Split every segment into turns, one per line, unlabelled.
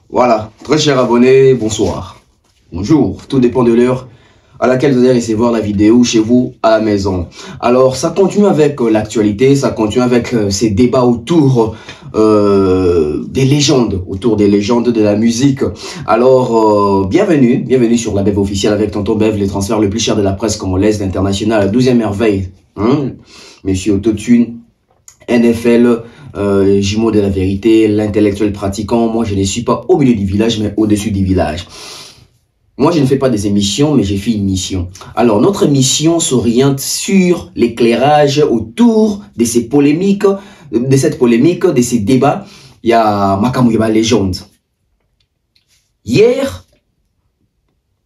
Voilà, très chers abonnés, bonsoir. Bonjour, tout dépend de l'heure à laquelle vous allez recevoir la vidéo chez vous à la maison. Alors, ça continue avec l'actualité, ça continue avec ces débats autour des légendes, de la musique. Alors, bienvenue sur la Bev officielle avec Tonton Bev, les transferts le plus cher de la presse congolaise, l'international, la 12e merveille. Monsieur Autotune, NFL, jumeau de la vérité, l'intellectuel pratiquant. Moi, je ne suis pas au milieu du village, mais au-dessus du village. Moi, je ne fais pas des émissions, mais j'ai fait une mission. Alors, notre mission s'oriente sur l'éclairage autour de ces polémiques, de ces débats. Il y a Makamouiba légende. Hier,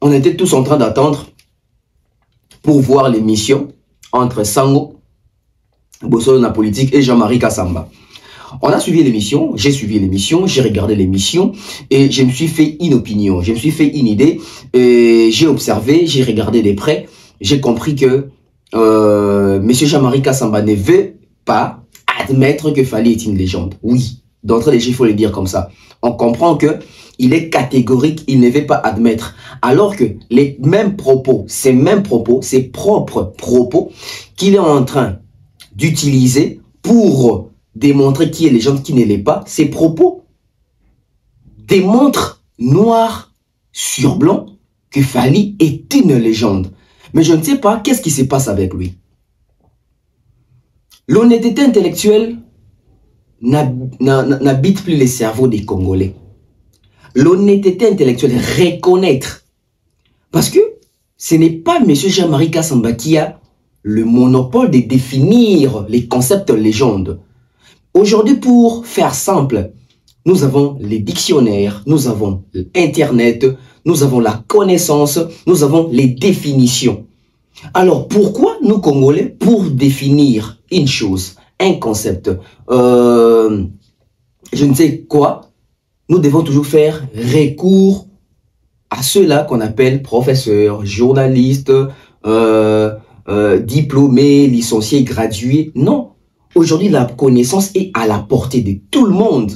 on était tous en train d'attendre pour voir l'émission entre Sango, Bosso na politique et Jean-Marie Kassamba. On a suivi l'émission, j'ai suivi l'émission, j'ai regardé l'émission et je me suis fait une opinion, je me suis fait une idée, j'ai observé, j'ai regardé de près, j'ai compris que Monsieur Jean-Marie Kassamba ne veut pas admettre que Fally est une légende. Oui, d'entrée de jeu, il faut le dire comme ça. On comprend que il est catégorique, il ne veut pas admettre. Alors que les mêmes propos, ses propres propos qu'il est en train d'utiliser pour démontrer qui est légende, qui ne l'est pas, ses propos démontrent noir sur blanc que Fally est une légende. Mais je ne sais pas qu'est-ce qui se passe avec lui. L'honnêteté intellectuelle n'habite plus les cerveaux des Congolais. L'honnêteté intellectuelle, reconnaître. Parce que ce n'est pas M. Jean-Marie Kassamba qui a le monopole de définir les concepts légendes. Aujourd'hui, pour faire simple, nous avons les dictionnaires, nous avons Internet, nous avons la connaissance, nous avons les définitions. Alors, pourquoi nous, Congolais, pour définir une chose, un concept, je ne sais quoi, nous devons toujours faire recours à ceux-là qu'on appelle professeurs, journalistes, diplômés, licenciés, gradués? Non. Aujourd'hui, la connaissance est à la portée de tout le monde.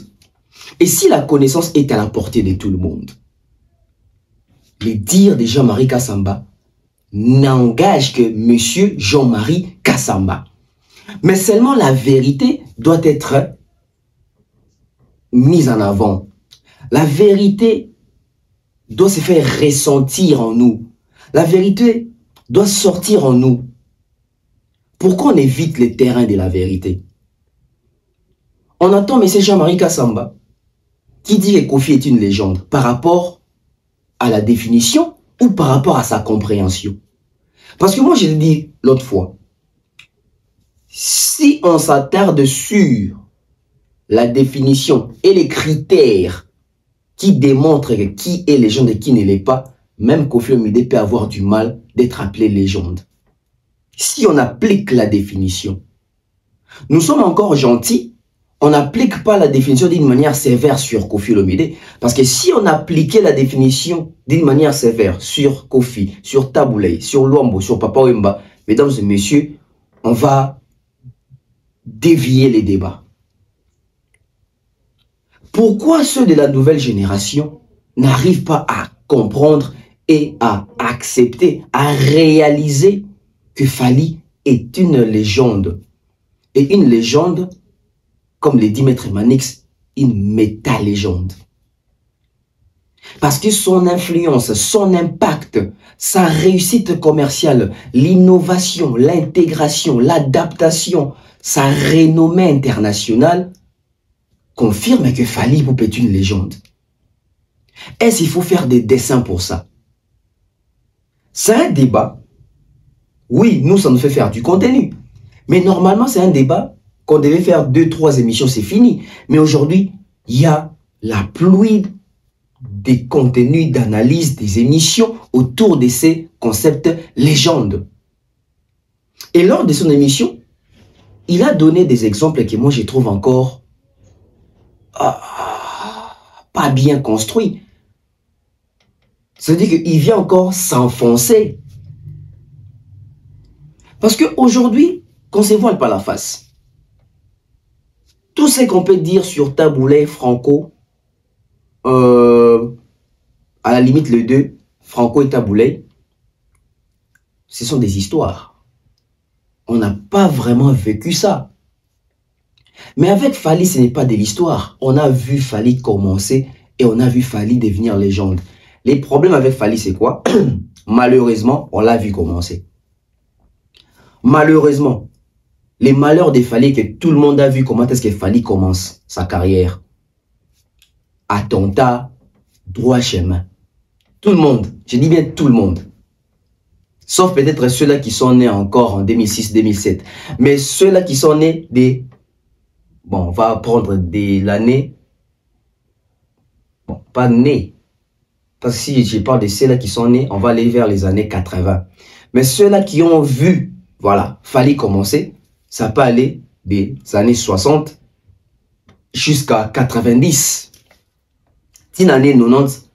Et si la connaissance est à la portée de tout le monde, les dires de Jean-Marie Kassamba n'engagent que Monsieur Jean-Marie Kassamba. Mais seulement la vérité doit être mise en avant. La vérité doit se faire ressentir en nous. La vérité doit sortir en nous. Pourquoi on évite les terrains de la vérité? On attend M. Jean-Marie Kassamba qui dit que Kofi est une légende par rapport à la définition ou par rapport à sa compréhension. Parce que moi, je l'ai dit l'autre fois, si on s'attarde sur la définition et les critères qui démontrent qui est légende et qui ne l'est pas, même Kofi Olomide peut avoir du mal d'être appelé légende. Si on applique la définition, nous sommes encore gentils, on n'applique pas la définition d'une manière sévère sur Kofi Olomide, parce que si on appliquait la définition d'une manière sévère sur Kofi, sur Taboulé, sur Luambo, sur Papa Wemba, mesdames et messieurs, on va dévier les débats. Pourquoi ceux de la nouvelle génération n'arrivent pas à comprendre et à accepter, à réaliser que Fally est une légende? Et une légende, comme le dit Maître Manix, une méta-légende. Parce que son influence, son impact, sa réussite commerciale, l'innovation, l'intégration, l'adaptation, sa renommée internationale confirme que Fally Ipupa est une légende. Est-ce qu'il faut faire des dessins pour ça? C'est un débat. Oui, nous, ça nous fait faire du contenu. Mais normalement, c'est un débat qu'on devait faire 2-3 émissions, c'est fini. Mais aujourd'hui, il y a la pluie des contenus d'analyse, des émissions autour de ces concepts légendes. Et lors de son émission, il a donné des exemples que moi, je trouve encore pas bien construits. Ça veut dire qu'il vient encore s'enfoncer. Parce qu'aujourd'hui, qu'on ne se voile pas la face. Tout ce qu'on peut dire sur Taboulay, Franco, à la limite les deux, Franco et Taboulay, ce sont des histoires. On n'a pas vraiment vécu ça. Mais avec Fally, ce n'est pas de l'histoire. On a vu Fally commencer et on a vu Fally devenir légende. Les problèmes avec Fally, c'est quoi? Malheureusement, on l'a vu commencer. Malheureusement, les malheurs de Fally, que tout le monde a vu comment est-ce que Fally commence sa carrière. Attentat, droit chemin. Tout le monde, je dis bien tout le monde. Sauf peut-être ceux-là qui sont nés encore en 2006-2007. Mais ceux-là qui sont nés des... Bon, on va prendre de l'année... Bon, pas nés. Parce que si je parle de ceux-là qui sont nés, on va aller vers les années 80. Mais ceux-là qui ont vu, voilà, Fally commencer, ça peut aller des années 60 jusqu'à 90. Tin année 90,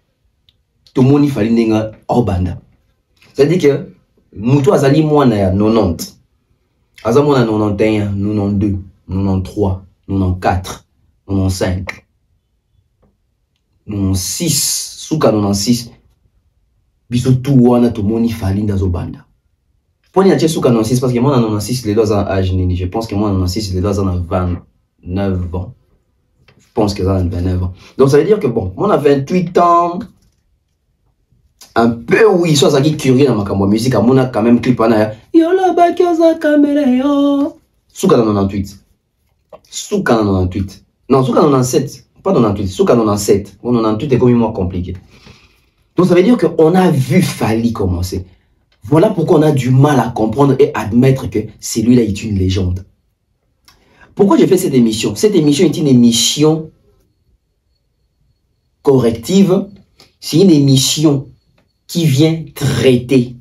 tout le monde Fally n'enga Obanda. C'est-à-dire que Moutou Azali Mouana 90. Azamona 91, 92, 93, 94, 95, 96. Souka 96, biso tout wana to moni Fally ndazo banda. Poni na souka 96 parce que moi en 96 les deux ans âge nini, je pense que moi en 96 les deux ans a 29 ans. Je pense que ça a 29 ans. Donc ça veut dire que bon, moi on a 28 ans. Un peu oui, soit ça qui curieux dans ma musique, à mon a quand même clip ana yo la bakaza kamera yo. Souka 98. Souka 98. Non, souka 97. Pas 98, Souka 97. 98 est comme moins compliqué. Donc ça veut dire qu'on a vu Fally commencer. Voilà pourquoi on a du mal à comprendre et admettre que celui-là est une légende. Pourquoi j'ai fait cette émission? Cette émission est une émission corrective. C'est une émission qui vient traiter.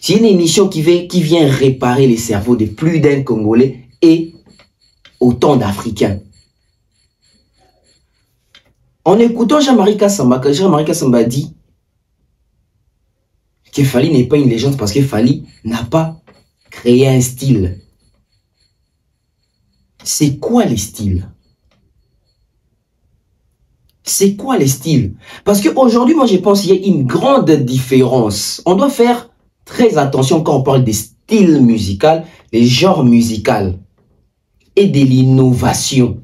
C'est une émission qui vient réparer les cerveaux de plus d'un Congolais et autant d'Africains. En écoutant Jean-Marie Kassamba, Jean-Marie Kassamba dit que Fally n'est pas une légende parce que Fally n'a pas créé un style. C'est quoi les styles? C'est quoi les styles? Parce qu'aujourd'hui, moi je pense qu'il y a une grande différence. On doit faire très attention quand on parle des styles musicaux, des genres musicaux et de l'innovation.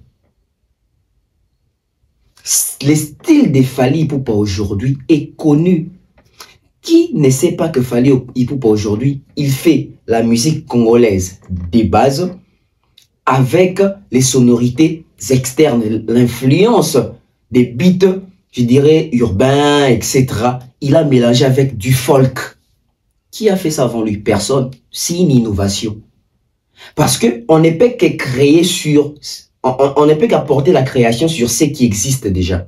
Le style de Fally Ipupa aujourd'hui est connu. Qui ne sait pas que Fally Ipupa aujourd'hui, il fait la musique congolaise des bases avec les sonorités externes, l'influence des beats, je dirais, urbains, etc. Il a mélangé avec du folk. Qui a fait ça avant lui? Personne. C'est une innovation. Parce qu'on ne peut que créer sur... On ne peut qu'apporter la création sur ce qui existe déjà.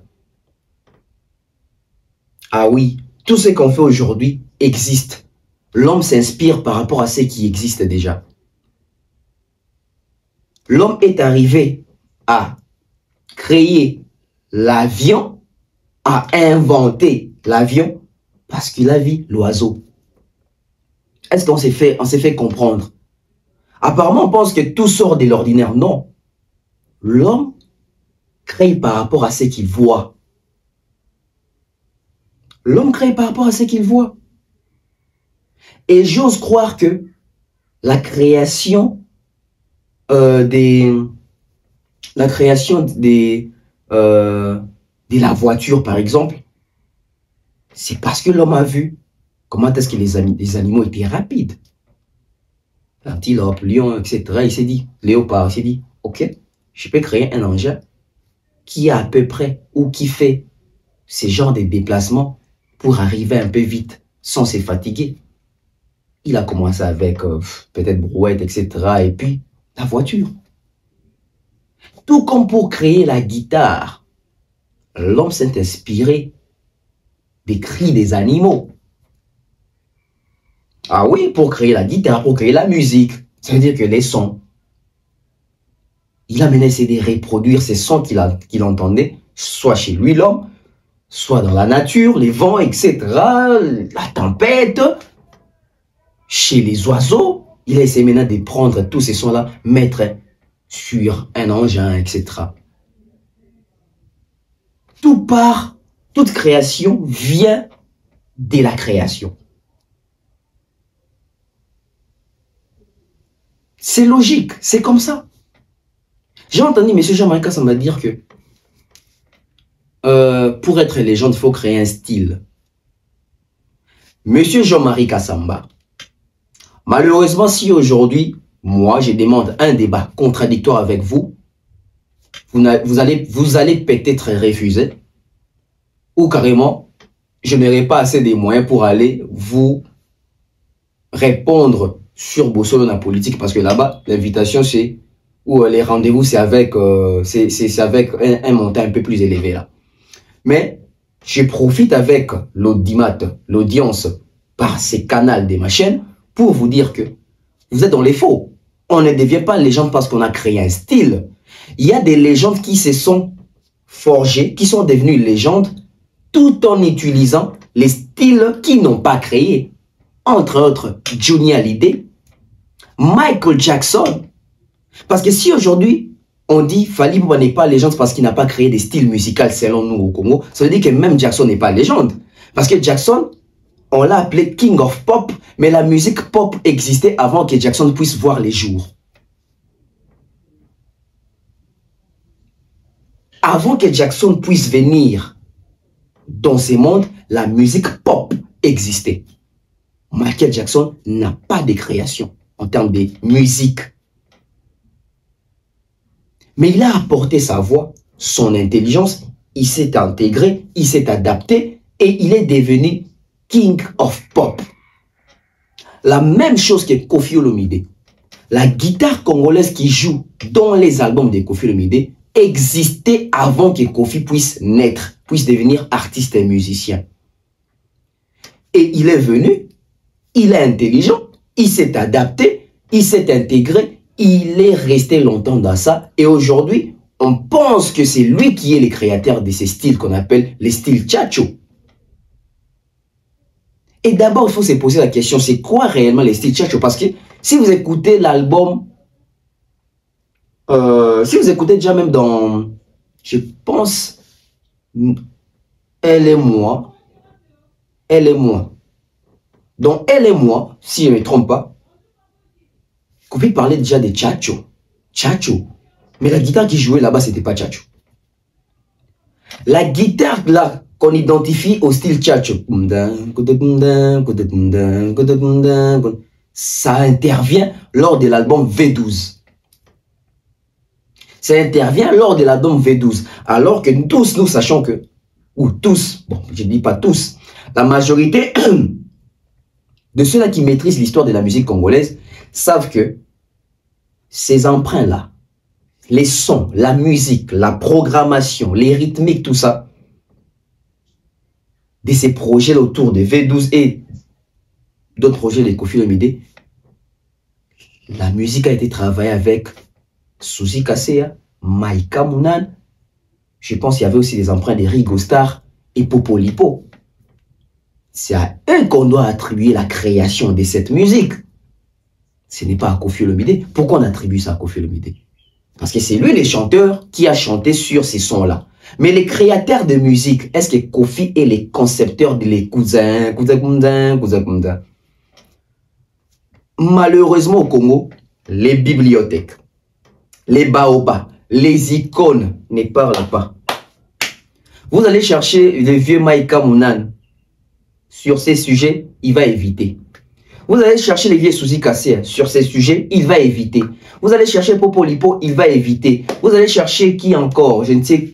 Ah oui, tout ce qu'on fait aujourd'hui existe. L'homme s'inspire par rapport à ce qui existe déjà. L'homme est arrivé à créer l'avion, à inventer l'avion, parce qu'il a vu l'oiseau. Est-ce qu'on s'est fait comprendre? Apparemment, on pense que tout sort de l'ordinaire. Non. L'homme crée par rapport à ce qu'il voit. L'homme crée par rapport à ce qu'il voit. Et j'ose croire que la création de la voiture, par exemple, c'est parce que l'homme a vu comment est-ce que les animaux étaient rapides. L'antilope, lion, etc. Il s'est dit, léopard, il s'est dit, ok, je peux créer un engin qui a à peu près ou qui fait ce genre de déplacements pour arriver un peu vite sans se fatiguer. Il a commencé avec peut-être brouette, etc. Et puis la voiture. Tout comme pour créer la guitare, l'homme s'est inspiré des cris des animaux. Ah oui, pour créer la guitare, pour créer la musique, ça veut dire que les sons. Il a mené à essayer de reproduire ces sons qu'il entendait, soit chez lui l'homme, soit dans la nature, les vents, etc., la tempête, chez les oiseaux. Il a essayé maintenant de prendre tous ces sons-là, mettre sur un engin, etc. Tout part, toute création vient de la création. C'est logique, c'est comme ça. J'ai entendu M. Jean-Marie Kassamba dire que pour être légende, il faut créer un style. M. Jean-Marie Kassamba, malheureusement, si aujourd'hui, moi, je demande un débat contradictoire avec vous, vous allez peut-être refuser, ou carrément, je n'aurai pas assez de moyens pour aller vous répondre sur Bossolo la politique, parce que là-bas, l'invitation, c'est, ou les rendez-vous, c'est avec, avec un montant un peu plus élevé là. Mais je profite avec l'audimat, l'audience, par ces canaux de ma chaîne, pour vous dire que vous êtes dans les faux. On ne devient pas légende parce qu'on a créé un style. Il y a des légendes qui se sont forgées, qui sont devenues légendes, tout en utilisant les styles qu'ils n'ont pas créés. Entre autres, Johnny Hallyday, Michael Jackson. Parce que si aujourd'hui, on dit Fally Ipupa n'est pas légende parce qu'il n'a pas créé des styles musicaux selon nous au Congo, ça veut dire que même Jackson n'est pas légende. Parce que Jackson, on l'a appelé King of Pop, mais la musique pop existait avant que Jackson puisse voir les jours. Avant que Jackson puisse venir dans ce monde, la musique pop existait. Michael Jackson n'a pas de création en termes de musique. Mais il a apporté sa voix, son intelligence, il s'est intégré, il s'est adapté et il est devenu King of Pop. La même chose que Koffi Olomide. La guitare congolaise qui joue dans les albums de Koffi Olomide existait avant que Koffi puisse naître, puisse devenir artiste et musicien. Et il est venu, il est intelligent, il s'est adapté, il s'est intégré, il est resté longtemps dans ça. Et aujourd'hui, on pense que c'est lui qui est le créateur de ces styles qu'on appelle les styles Tchatcho. Et d'abord, il faut se poser la question, c'est quoi réellement les styles Tchatcho? Parce que si vous écoutez l'album, si vous écoutez déjà même dans, je pense, Elle et moi, donc Elle et moi, si je ne me trompe pas, Koffi parlait déjà de Tchatcho. Tchatcho. Mais la guitare qui jouait là-bas, c'était pas Tchatcho. La guitare là, qu'on identifie au style Tchatcho, ça intervient lors de l'album V12. Ça intervient lors de l'album V12. Alors que tous, nous sachons que, ou tous, bon, je ne dis pas tous, la majorité de ceux-là qui maîtrisent l'histoire de la musique congolaise savent que ces emprunts-là, les sons, la musique, la programmation, les rythmiques, tout ça, de ces projets autour de V12 et d'autres projets de Koffi Olomide, la musique a été travaillée avec Suzy Kasea, Maïka Mounan, je pense qu'il y avait aussi des emprunts de Rigo Star et Popo Lipo. C'est à eux qu'on doit attribuer la création de cette musique. Ce n'est pas à Koffi Olomide. Pourquoi on attribue ça à Koffi Olomide? Parce que c'est lui le chanteur qui a chanté sur ces sons-là. Mais les créateurs de musique, est-ce que Koffi est les concepteurs de les cousins? Malheureusement au Congo, les bibliothèques, les baobabs, les icônes ne parlent pas. Vous allez chercher le vieux Maïka Mounan sur ces sujets, il va éviter. Vous allez chercher les vieux Suzy Kasea sur ces sujets, il va éviter. Vous allez chercher Popo Lipo, il va éviter. Vous allez chercher qui encore? Je ne sais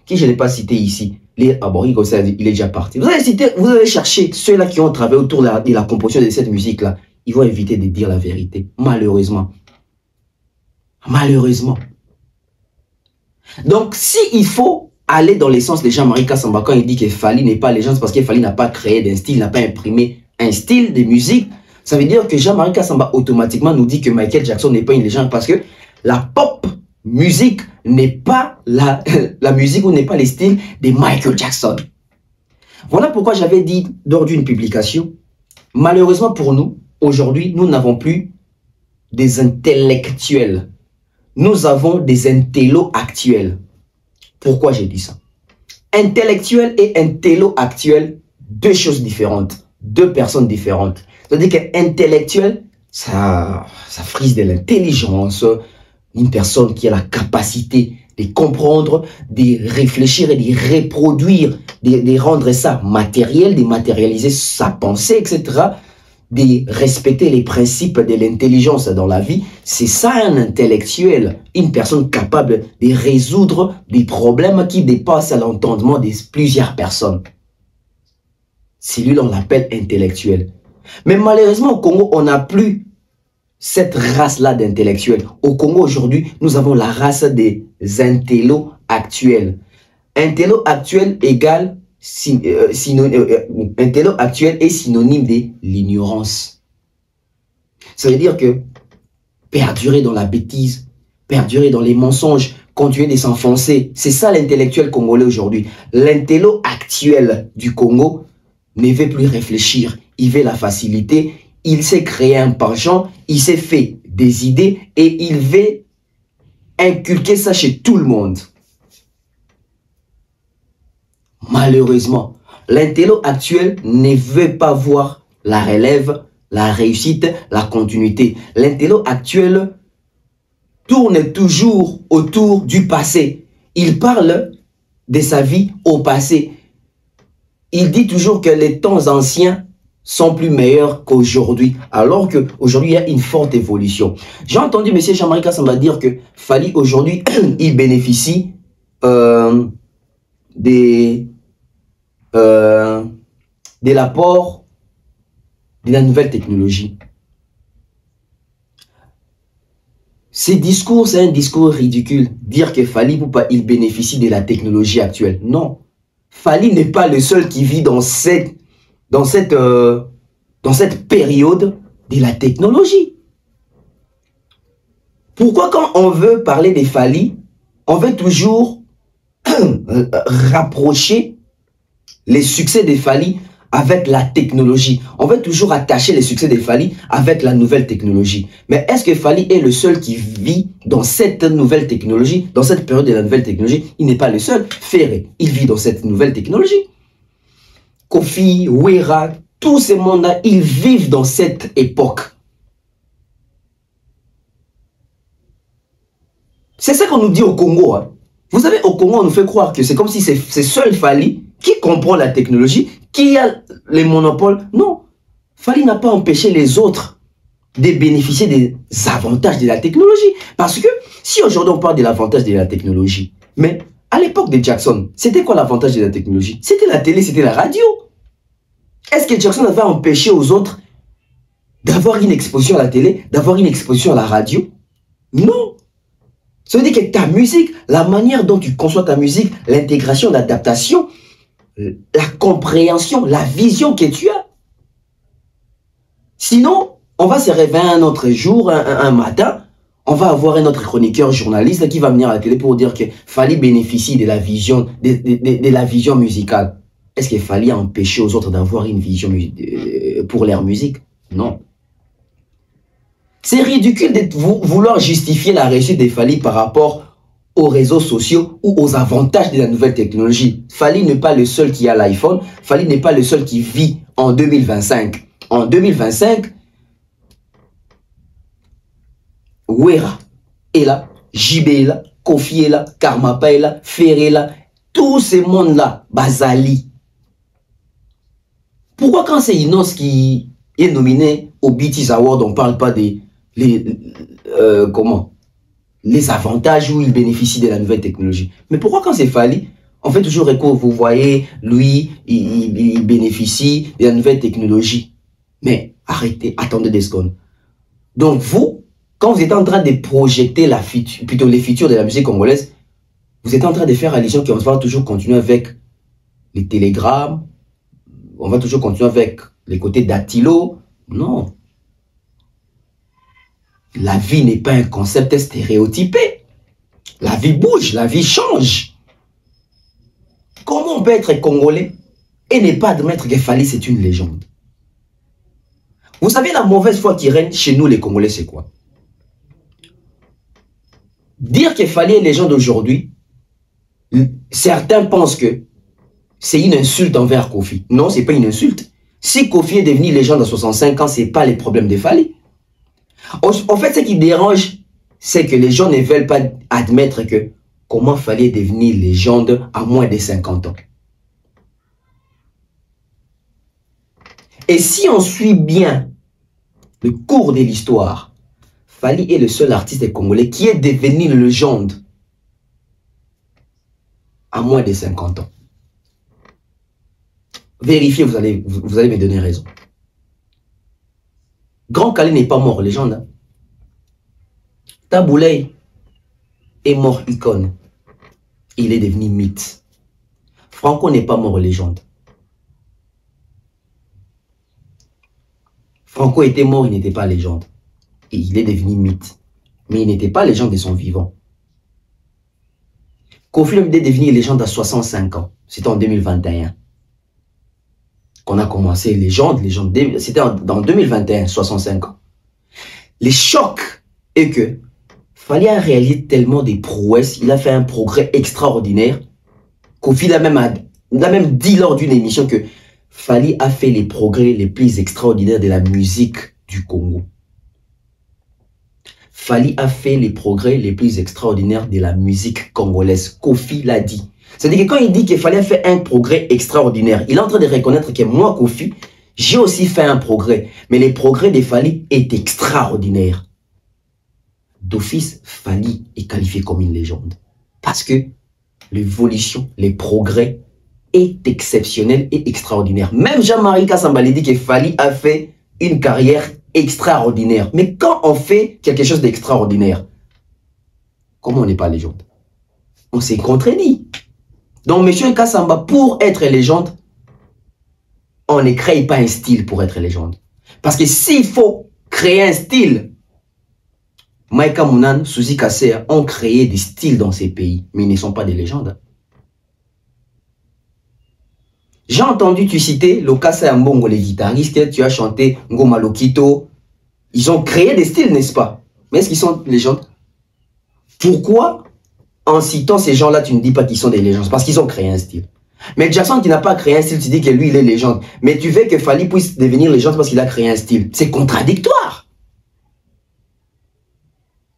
qui je n'ai pas cité ici. Ah bon, il est déjà parti. Vous allez chercher ceux-là qui ont travaillé autour de la composition de cette musique-là. Ils vont éviter de dire la vérité, malheureusement. Malheureusement. Donc, s'il faut aller dans l'essence de Jean-Marie Kassamba quand il dit que Fally n'est pas légende parce que Fally n'a pas créé d'un style, n'a pas imprimé un style de musique, ça veut dire que Jean-Marie Kassamba automatiquement nous dit que Michael Jackson n'est pas une légende parce que la pop musique n'est pas la musique ou n'est pas les styles de Michael Jackson. Voilà pourquoi j'avais dit lors d'une publication, malheureusement pour nous, aujourd'hui, nous n'avons plus des intellectuels. Nous avons des intellos actuels. Pourquoi j'ai dit ça? Intellectuel et intello actuel, deux choses différentes, deux personnes différentes. C'est-à-dire qu'intellectuel, ça frise de l'intelligence, une personne qui a la capacité de comprendre, de réfléchir et de reproduire, de rendre ça matériel, de matérialiser sa pensée, etc., de respecter les principes de l'intelligence dans la vie. C'est ça un intellectuel, une personne capable de résoudre des problèmes qui dépassent l'entendement de plusieurs personnes. Celui-là, on l'appelle intellectuel. Mais malheureusement, au Congo, on n'a plus cette race-là d'intellectuels. Au Congo, aujourd'hui, nous avons la race des intellos actuels. Intello actuel égale intello actuel est synonyme de l'ignorance. Ça veut dire que perdurer dans la bêtise, perdurer dans les mensonges, continuer de s'enfoncer, c'est ça l'intellectuel congolais aujourd'hui. L'intello actuel du Congo ne veut plus réfléchir, il veut la facilité, il s'est créé un penchant, il s'est fait des idées et il veut inculquer ça chez tout le monde. Malheureusement, l'intello actuel ne veut pas voir la relève, la réussite, la continuité. L'intello actuel tourne toujours autour du passé. Il parle de sa vie au passé. Il dit toujours que les temps anciens sont plus meilleurs qu'aujourd'hui, alors qu'aujourd'hui, il y a une forte évolution. J'ai entendu M. Jean-Marie Kassamba dire que Fally, aujourd'hui, il bénéficie de l'apport de la nouvelle technologie. Ces discours, c'est un discours ridicule. Dire que Fally, il bénéficie de la technologie actuelle. Non. Fally n'est pas le seul qui vit dans cette période de la technologie. Pourquoi quand on veut parler de Fally, on veut toujours rapprocher les succès de Fally avec la technologie. On veut toujours attacher les succès de Fally avec la nouvelle technologie. Mais est-ce que Fally est le seul qui vit dans cette nouvelle technologie, dans cette période de la nouvelle technologie? Il n'est pas le seul. Ferré, il vit dans cette nouvelle technologie. Kofi, Wera, tous ces mondes-là, ils vivent dans cette époque. C'est ça qu'on nous dit au Congo. Hein. Vous savez, au Congo, on nous fait croire que c'est comme si c'est seul Fally qui comprend la technologie, qui a les monopoles. Non, Fally n'a pas empêché les autres de bénéficier des avantages de la technologie. Parce que si aujourd'hui on parle de l'avantage de la technologie, mais à l'époque de Jackson, c'était quoi l'avantage de la technologie? C'était la télé, c'était la radio. Est-ce que Jackson avait empêché aux autres d'avoir une exposition à la télé, d'avoir une exposition à la radio? Non. Ça veut dire que ta musique, la manière dont tu conçois ta musique, l'intégration, l'adaptation, la compréhension, la vision que tu as. Sinon, on va se réveiller un autre jour, un matin, on va avoir un autre chroniqueur journaliste qui va venir à la télé pour dire que Fally bénéficie de la vision, de la vision musicale. Est-ce qu'il fallait empêcher aux autres d'avoir une vision pour leur musique? Non. C'est ridicule de vouloir justifier la réussite de Fally par rapport aux réseaux sociaux ou aux avantages de la nouvelle technologie. Fally n'est pas le seul qui a l'iPhone. Fally n'est pas le seul qui vit en 2025. En 2025, Wera est là, JB est là, Kofi est là, Karmapa est là, Ferré est là. Tous ces mondes-là, Bazali. Pourquoi quand c'est Inos qui est nominé au BET Awards, on ne parle pas des les avantages où il bénéficie de la nouvelle technologie? Mais pourquoi quand c'est Fally, on fait toujours écho, vous voyez, lui, il bénéficie de la nouvelle technologie? Mais arrêtez, attendez des secondes. Donc vous, quand vous êtes en train de projeter la future, plutôt les futurs de la musique congolaise, vous êtes en train de faire allusion qu'on va toujours continuer avec les télégrammes, on va toujours continuer avec les côtés d'Attilo. Non. La vie n'est pas un concept stéréotypé. La vie bouge, la vie change. Comment on peut être congolais et ne pas admettre que Fally c'est une légende? Vous savez, la mauvaise foi qui règne chez nous les Congolais, c'est quoi? Dire que Fally est légende aujourd'hui, certains pensent que c'est une insulte envers Kofi. Non, c'est pas une insulte. Si Kofi est devenu légende à 65 ans, c'est pas les problèmes de Fally. En fait, ce qui dérange, c'est que les gens ne veulent pas admettre que comment Fally est devenu légende à moins de 50 ans. Et si on suit bien le cours de l'histoire, Fally est le seul artiste congolais qui est devenu légende à moins de 50 ans. Vérifiez, vous allez me donner raison. Grand Kali n'est pas mort, légende. Hein? Taboulay est mort icône. Il est devenu mythe. Franco n'est pas mort, légende. Franco était mort, il n'était pas légende. Et il est devenu mythe. Mais il n'était pas légende de son vivant. Kofi est devenu légende à 65 ans. C'était en 2021. Qu'on a commencé légende. C'était en 2021, 65 ans. Le choc est que Fally a réalisé tellement de prouesses, il a fait un progrès extraordinaire. Kofi l'a même dit lors d'une émission que Fally a fait les progrès les plus extraordinaires de la musique du Congo. Fally a fait les progrès les plus extraordinaires de la musique congolaise. Kofi l'a dit. C'est-à-dire que quand il dit que Fally a fait un progrès extraordinaire, il est en train de reconnaître que moi, Kofi, j'ai aussi fait un progrès. Mais le progrès de Fally est extraordinaire. D'office, Fally est qualifié comme une légende. Parce que l'évolution, les progrès est exceptionnel et extraordinaire. Même Jean-Marie Kassambali dit que Fally a fait une carrière extraordinaire. Mais quand on fait quelque chose d'extraordinaire, comment on n'est pas légende? On s'est contredit. Donc, M. Kassamba, pour être légende, on ne crée pas un style pour être légende. Parce que s'il faut créer un style, Maïka Mounan, Suzy Kassea ont créé des styles dans ces pays, mais ils ne sont pas des légendes. J'ai entendu tu citer Lokasa Mbongo, les guitaristes, tu as chanté Ngoma Lokito. Ils ont créé des styles, n'est-ce pas? Mais est-ce qu'ils sont légendes? Pourquoi, en citant ces gens-là, tu ne dis pas qu'ils sont des légendes? Parce qu'ils ont créé un style. Mais Jackson qui n'a pas créé un style, tu dis que lui, il est légende. Mais tu veux que Fally puisse devenir légende parce qu'il a créé un style. C'est contradictoire.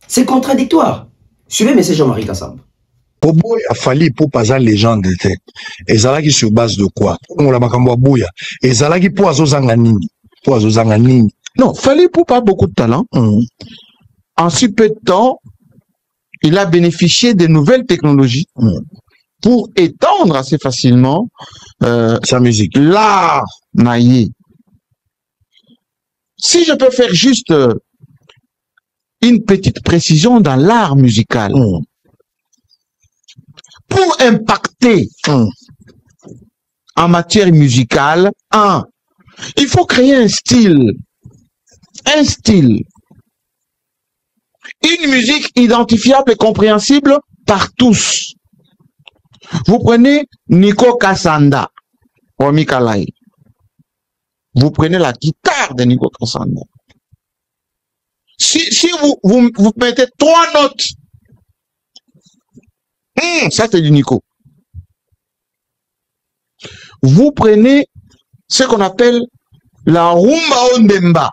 C'est contradictoire. Suivez M. Jean-Marie Kassamba.
Bobo a fallu pour pas une légende. Et Zalaki sur base de quoi? On l'a makambo bouya. Et Zalaki pour azozanganini. Pour azozanganini.
Non, Fally pour pas beaucoup de talent. En si peu de temps, il a bénéficié de nouvelles technologies pour étendre assez facilement
sa musique.
L'art naïe. Si je peux faire juste une petite précision dans l'art musical. Pour impacter en matière musicale, il faut créer un style. Un style. Une musique identifiable et compréhensible par tous. Vous prenez Nico Kassanda, Romy Kalai. Vous prenez la guitare de Nico Kassanda. Si vous mettez 3 notes, ça c'est du Nico. Vous prenez ce qu'on appelle la rumba ondemba,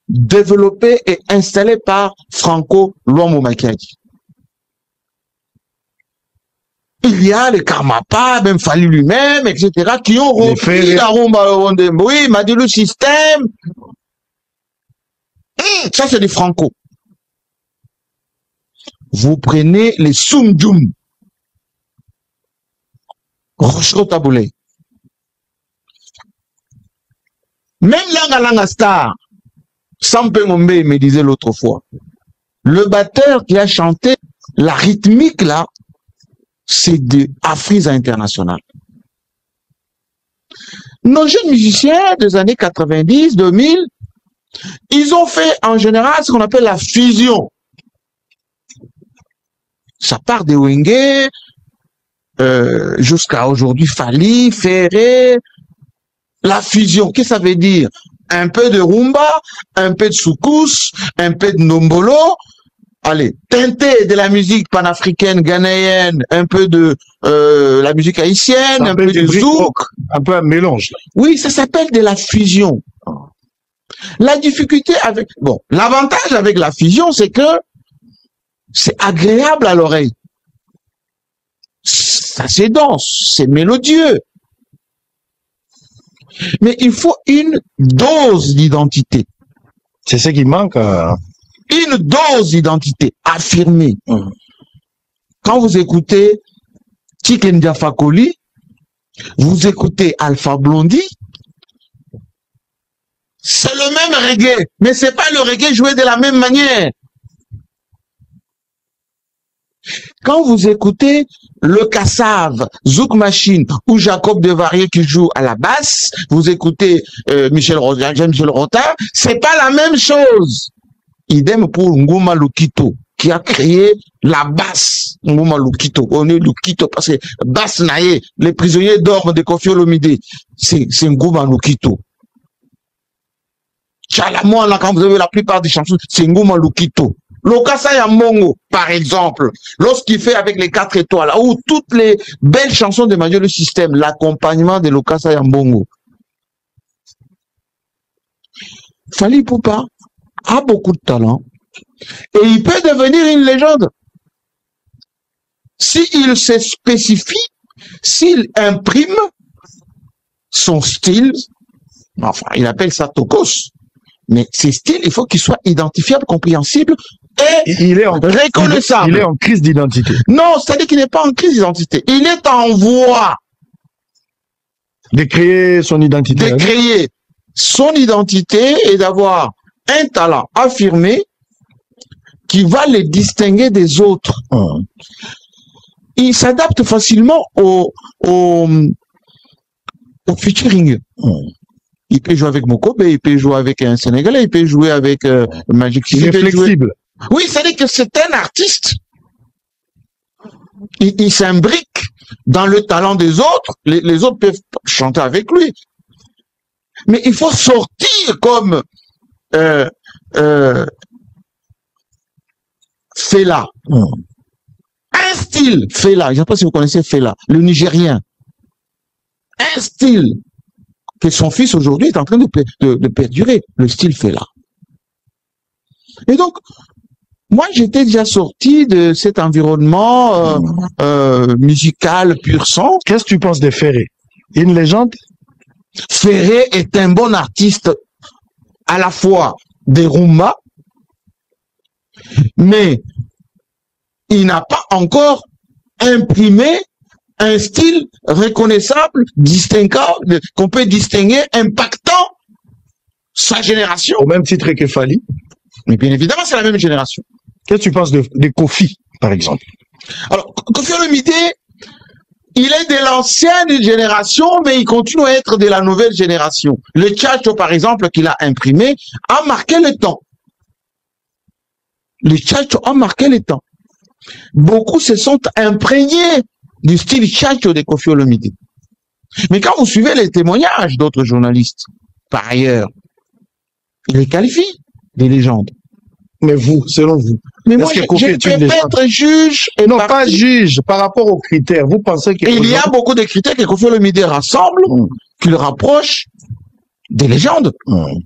développée et installée par Franco Luambo Makiadi. Il y a les Karmapa, même Fally lui-même, etc., qui ont repris la rumba ondemba. Oui, Madilu System. Ça c'est du Franco. Vous prenez les Sumdjoum, Rochero Taboulé. Même Langa Star, Sampe Ngombe me disait l'autre fois, le batteur qui a chanté la rythmique là, c'est de Afrisa International. Nos jeunes musiciens des années 90, 2000, ils ont fait en général ce qu'on appelle la fusion. Ça part de Wenge jusqu'à aujourd'hui Fally, Ferré, la fusion. Qu'est-ce que ça veut dire? Un peu de rumba, un peu de soukous, un peu de nombolo. Allez, teinté de la musique panafricaine, ghanéenne, un peu de la musique haïtienne, un peu de zouk.
Un peu un mélange.
Oui, ça s'appelle de la fusion. La difficulté avec... Bon, l'avantage avec la fusion, c'est que c'est agréable à l'oreille. Ça, c'est dense, c'est mélodieux. Mais il faut une dose d'identité.
C'est ce qui manque.
Une dose d'identité affirmée. Quand vous écoutez Tikendia Fakoli, vous écoutez Alpha Blondy, c'est le même reggae, mais c'est pas le reggae joué de la même manière. Quand vous écoutez le Kassav, Zouk Machine ou Jacob Devarieux qui joue à la basse, vous écoutez Michel Rota, c'est pas la même chose. Idem pour Ngoma Lukito qui a créé la basse. Ngoma Lukito, on est Lukito parce que basse naïe, les prisonniers dorment de Koffi Olomide. C'est Ngoma Lukito. Chalamouan, là, quand vous avez la plupart des chansons, c'est Ngoma Lukito. Lokasa Yambongo, par exemple, lorsqu'il fait avec les 4 étoiles, ou toutes les belles chansons de Major le Système, l'accompagnement de Lokasa Yambongo. Fally Ipupa a beaucoup de talent et il peut devenir une légende. S'il se spécifie, s'il imprime son style, enfin, il appelle ça Tokos, mais ces styles, il faut qu'ils soient identifiables, compréhensibles et reconnaissables.
Il est en crise d'identité.
Non, c'est-à-dire qu'il n'est pas en crise d'identité. Il est en voie
de créer son identité.
De créer son identité et d'avoir un talent affirmé qui va les distinguer des autres. Il s'adapte facilement au featuring. Il peut jouer avec Mokobe, il peut jouer avec un Sénégalais, il peut jouer avec Magic City.
Il est flexible.
Oui, c'est-à-dire que c'est un artiste. Il s'imbrique dans le talent des autres. Les autres peuvent chanter avec lui. Mais il faut sortir comme Fela. Un style Fela. Je ne sais pas si vous connaissez Fela, le Nigérien. Un style que son fils aujourd'hui est en train de perdurer, le style Fela. Et donc, moi, j'étais déjà sorti de cet environnement musical pur sang.
Qu'est-ce que tu penses de Ferré? Une légende?
Ferré est un bon artiste à la fois des rumba, mais il n'a pas encore imprimé un style reconnaissable, distinctable, qu'on peut distinguer, impactant sa génération.
Au même titre que Fally.
Mais bien évidemment, c'est la même génération.
Qu'est-ce que tu penses de Koffi, par exemple?
Alors, Koffi Olomide, il est de l'ancienne génération, mais il continue à être de la nouvelle génération. Le Tchatcho, par exemple, qu'il a imprimé, a marqué le temps. Le Tchatcho a marqué le temps. Beaucoup se sont imprégnés du style Tchatcho de Koffi Olomide. Mais quand vous suivez les témoignages d'autres journalistes, par ailleurs, il les qualifie des légendes.
Mais vous, selon vous,
mais moi, je ne peux pas être juge. Et
non, pas juge, par rapport aux critères. Vous pensez qu'il
y a beaucoup de critères que Koffi Olomide rassemble, qui le rapprochent des légendes.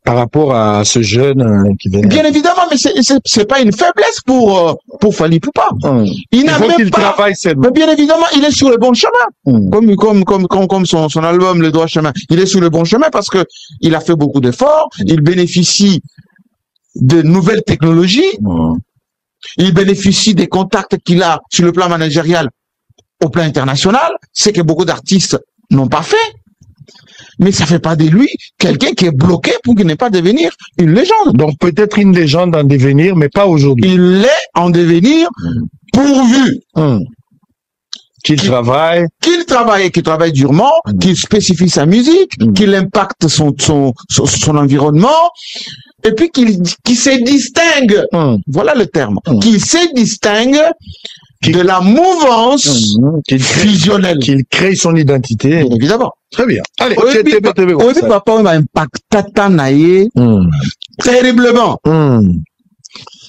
Par rapport à ce jeune qui vient.
Bien évidemment, mais c'est pas une faiblesse pour Fally Ipupa. Il n'a même pas. Mais bien évidemment, il est sur le bon chemin. Comme son album Le Droit Chemin. Il est sur le bon chemin parce que il a fait beaucoup d'efforts. Il bénéficie de nouvelles technologies. Il bénéficie des contacts qu'il a sur le plan managérial au plan international. C'est que beaucoup d'artistes n'ont pas fait. Mais ça fait pas de lui quelqu'un qui est bloqué pour qu'il n'ait pas devenir une légende.
Donc peut-être une légende en devenir, mais pas aujourd'hui.
Il est en devenir pourvu
qu'il travaille
et qu'il travaille durement, qu'il spécifie sa musique, qu'il impacte son environnement, et puis qu'il se distingue. Voilà le terme. Qu'il se distingue de la mouvance fusionnelle.
Qu'il crée son identité.
Bien évidemment.
Très bien. Allez,
au papa va impacter naïe terriblement.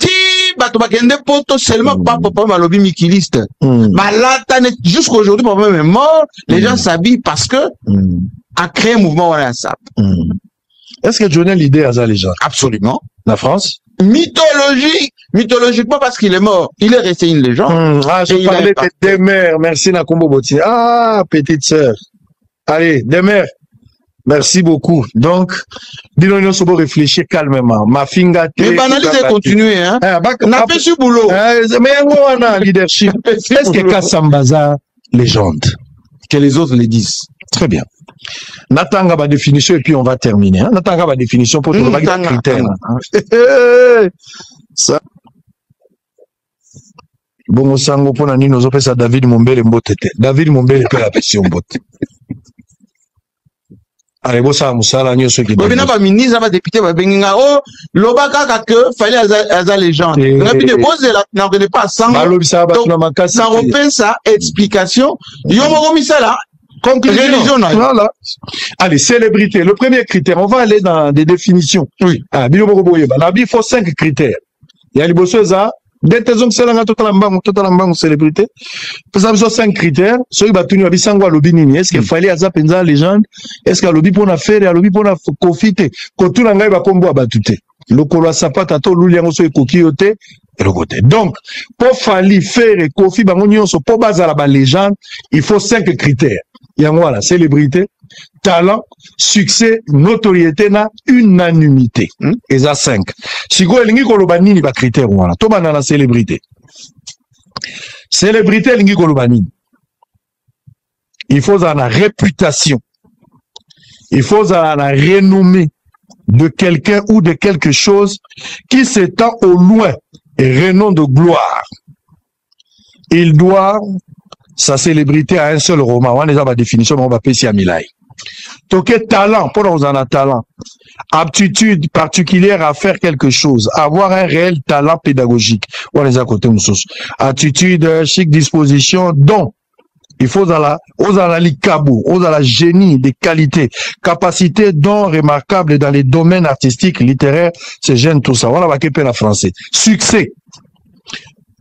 Si bato bakende poto seulement papa malobi mikiliste. Malata jusqu'à aujourd'hui papa même est mort, les gens s'habillent parce que a créé un mouvement à ça.
Est-ce que Johnny l'idée à ça les gens?
Absolument.
La France?
Mythologiquement parce qu'il est mort, il est resté une légende.
Je parlais de Demer, merci Nakombo Boti. Ah, petite sœur. Allez, Demer, merci beaucoup. Donc, dis-nous si vous réfléchir calmement. Ma finga.
Mais banaliser continuer, hein. N'a pas su boulot.
Mais on a leadership. Est-ce que Kassambaza légende?
Que les autres le disent.
Très bien. Natanga ba définition et puis on va terminer. Hein? Natanga ba définition pour trouver les critères. Ça. Bon, sango pour nani nous opesa David Mombele mbotete. David Mombele peut la question mbote. Allez, bon ça musala nyo ceux qui.
Bon, bien pas ministre, pas député, pas benginga. Oh, lobaka que fallait à légende. Rapide, pose la, n'en connaît pas sans. Donc, ça refait sa explication. Yomo misala.
Conclusion. Voilà. Allez, célébrité. Le premier critère, on va aller dans des définitions.
Oui.
Ah, il faut 5 critères. Il y a les bossosa, totalement célébrité. Pour ça, 5 critères. Ceux qui battent est-ce qu'il fallait à ça penser légende? Est-ce qu'il y a lobby pour faire, à lobby pour profiter? Quand tout le monde va combo à battuter. Le colo sapata, to l'ouliango so kokiote, et le côté. Donc, pour Fali, faire et Kofi, pour baser la légende, il faut 5 critères. Il y a voilà, célébrité, talent, succès, notoriété, na unanimité. Et ça 5. Si vous avez un critère, voilà. Tout le monde a la célébrité. Célébrité, il faut avoir la réputation. Il faut avoir la renommée de quelqu'un ou de quelque chose qui s'étend au loin et renom de gloire. Il doit sa célébrité à un seul roman. On a déjà ma définition, mais on va passer à Milay. Donc, talent, pour nous en a talent. Aptitude particulière à faire quelque chose. Avoir un réel talent pédagogique. On les a côté attitude, chic disposition, don. Il faut la génie, des qualités, capacité, dons remarquables dans les domaines artistiques, littéraires, c'est gêne tout ça. Voilà, va qu'est la français. Succès.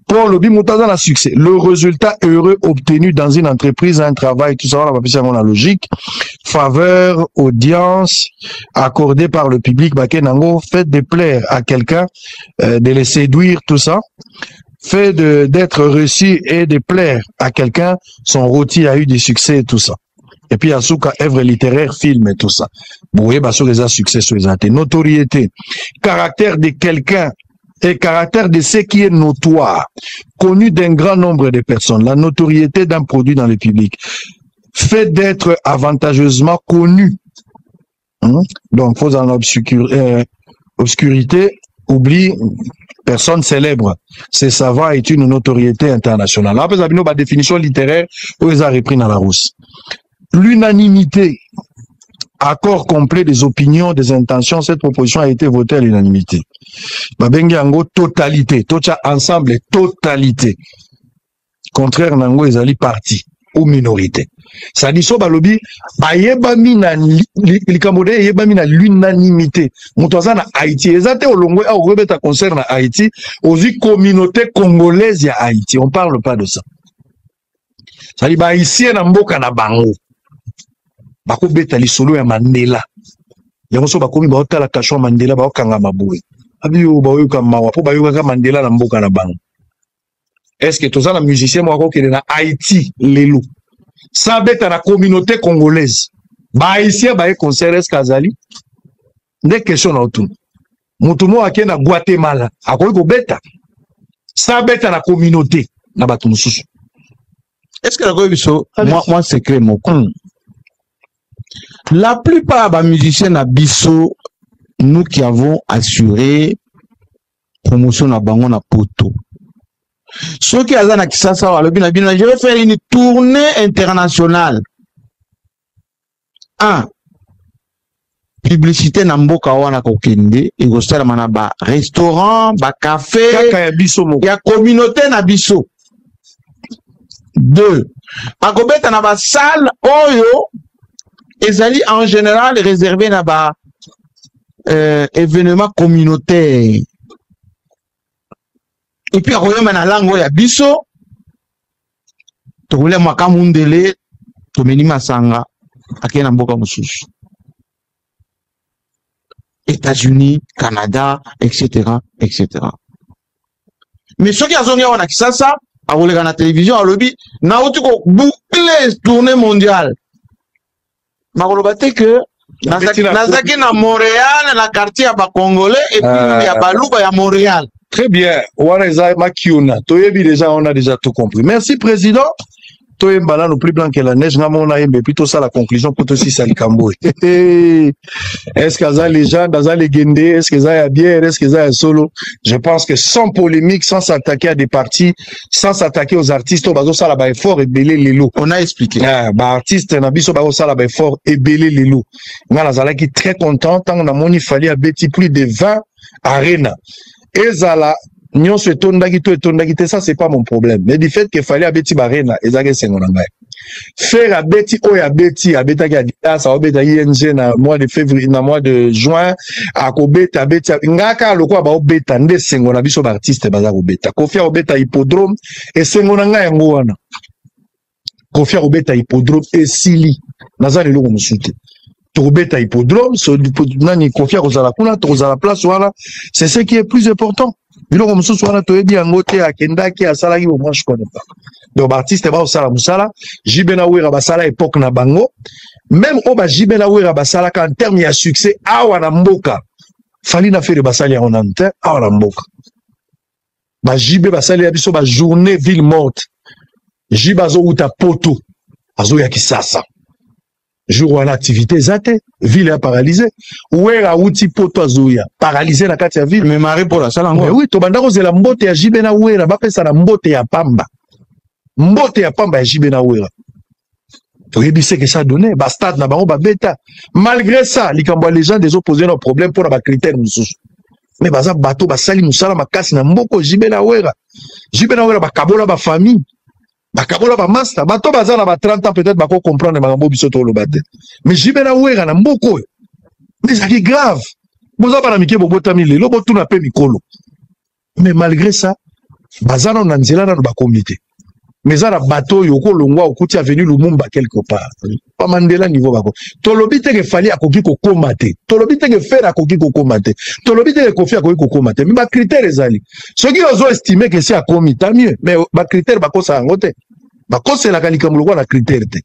Pour le bimoutada la succès. Le résultat heureux obtenu dans une entreprise, un travail, tout ça, voilà, va passer à la logique. Faveur, audience, accordée par le public, bakenango, fait de plaire à quelqu'un, de les séduire, tout ça. Fait d'être reçu et de plaire à quelqu'un, son rôti a eu du succès et tout ça. Et puis, à souka, œuvre littéraire, film et tout ça. Vous voyez, sur les succès, sur les athées. Notoriété. Caractère de quelqu'un et caractère de ce qui est notoire. Connu d'un grand nombre de personnes. La notoriété d'un produit dans le public. Fait d'être avantageusement connu. Donc, faut en obscurité, oublie, personne célèbre. C'est savoir est une notoriété internationale. Après, ça a définition littéraire, où ils ont repris dans la rousse. L'unanimité, accord complet des opinions, des intentions, cette proposition a été votée à l'unanimité. Babengi ango totalité, tocha ensemble, totalité. Contraire nango ezali parti ou minorité. Ça dit so balobi bayebami na likamode yebami na l'unanimité. Motoza na Haïti, ezate olongwe a obeta concert na Haïti, ozi communauté congolaise ya Haïti. On parle pas de ça. Ça dit ba ici na mboka na bango. Bako beta lisolo ya Mandela. Yango so bakomi ba otala kashwa Mandela ba okanga maboui. Abiyo ba yoka mawa po ba yoka Mandela na mboka na bango. Est-ce que toza na musicien mo akokele na Haïti lelo? Ça bête à la communauté congolaise. Bah ici, bah concert est Kazali. Des questions à tout. Moutoumou a na Guatemala. A quoi ko bête? Ça bête à la communauté. Na batumusu.
Est-ce que la Gobiso, moi secret mon con. La plupart des musiciens à Bisso, nous qui avons assuré promotion à Bango na poto. Ceux qui ont dit que je vais faire une tournée internationale. 1. Publicité na mboka wana kokende, et gostela mana ba restaurant, ba café, ya communauté na biso. 2. Akobeta na ba salle oyo ezali en général réservé na ba événement communautaire. Et puis akoyema na langue ya biso tokole makamundele tomeni masanga akena mboka mosusu. États-Unis, Canada, etc., etc. Mais ceux qui ont zongi à Kisasa, à regarder la télévision, à lobby, n'a autre que boucler tournée mondiale. Ma relobate que Nazaki na Montréal, la quartier à Congolais, et puis il y a Balouba à Montréal.
Très bien. Ouareza Makiuna. Toyebi déjà, on a déjà tout compris. Merci, Président. Toyembala no plus blanc que la neige, namona yembe plutôt ça la conclusion pour aussi ça likambo. Est-ce que ça les gens, dans les guende, est-ce que ça y a bière, est-ce que ça y a solo? Je pense que sans polémique, sans s'attaquer à des partis, sans s'attaquer aux artistes, au bazo ça la ba fort et belé les lots.
On a expliqué.
Bah artiste na biso bazo ça la ba fort et belé les lots. Ngala zala qui très content tant on a moni fallait à bêti plus de 20 arena. Et zala nyonso etondaki to etondaki te, ça c'est pas mon problème, mais du fait qu'il fallait abeti barena ezake sengo na ngai faire abeti oyo abeti abetaki Adidas abetaki ING na mois de février na mois de juin akobeta abeti ngaka lokwa ba obeta nde sengo na biso ba artiste baza kobeta Koffi obeta hippodrome et sengo na ngai yango wana Koffi obeta hippodrome esili naza lelo ko musute tobeta hippodrome so nani Koffi kozala kuna tozala place wana, c'est ce qui est plus important. Bilo comme ça soit to ebi angote akenda ki asala ki moi je connais pas. Donc artiste ba osala musala, Jibena Wera basala époque na bango, même o ba Jibena Wera basala en termes de succès awa na mboka. Fali na faire basala en ante awa na mboka. Ba Jibe basala ya biso ba journée ville morte. Jibazo uta poto azo ya kisasa. Jour où l'activité zate, ville est paralysée. Où est la outil poto azoya paralysé la carte ya ville.
Mais maré pour la salle en
oui, to banda ko zela mbote ya Jibena Wera ba pesa na mbote ya pamba. Mbote ya pamba ya Jibena Wera. To yebise que ça donné ba stade na bango ba beta. Malgré ça, les gens des opposés nos problèmes pour ba critères mususu. Mais baza bato ba sali musala makasi na mboko Jibena Wera. Jibena Wera ba kabola ba famille. Bakabola ba master bato baza na ba 30 ans peut-être bako comprendre makambo biso to lobate mais Jibena Wera na mboko mais ça qui grave boza ba na mike bobotami lelo botuna pe mikolo mais malgré ça bazana na nzela na ba comité mais ça na bato yoko longwa okuti avenue Lumumba quelque part pas Mandela niveau bako to lobite ke fali akoki ko komate to lobite ke faire akoki ko komate to lobite ke Koffi akoki ko komate mais ba critère ezali ceux qui ont estimé que c'est à comité mieux mais ba critère bako sa ngote bako c'est la kalikambo kwa na critère te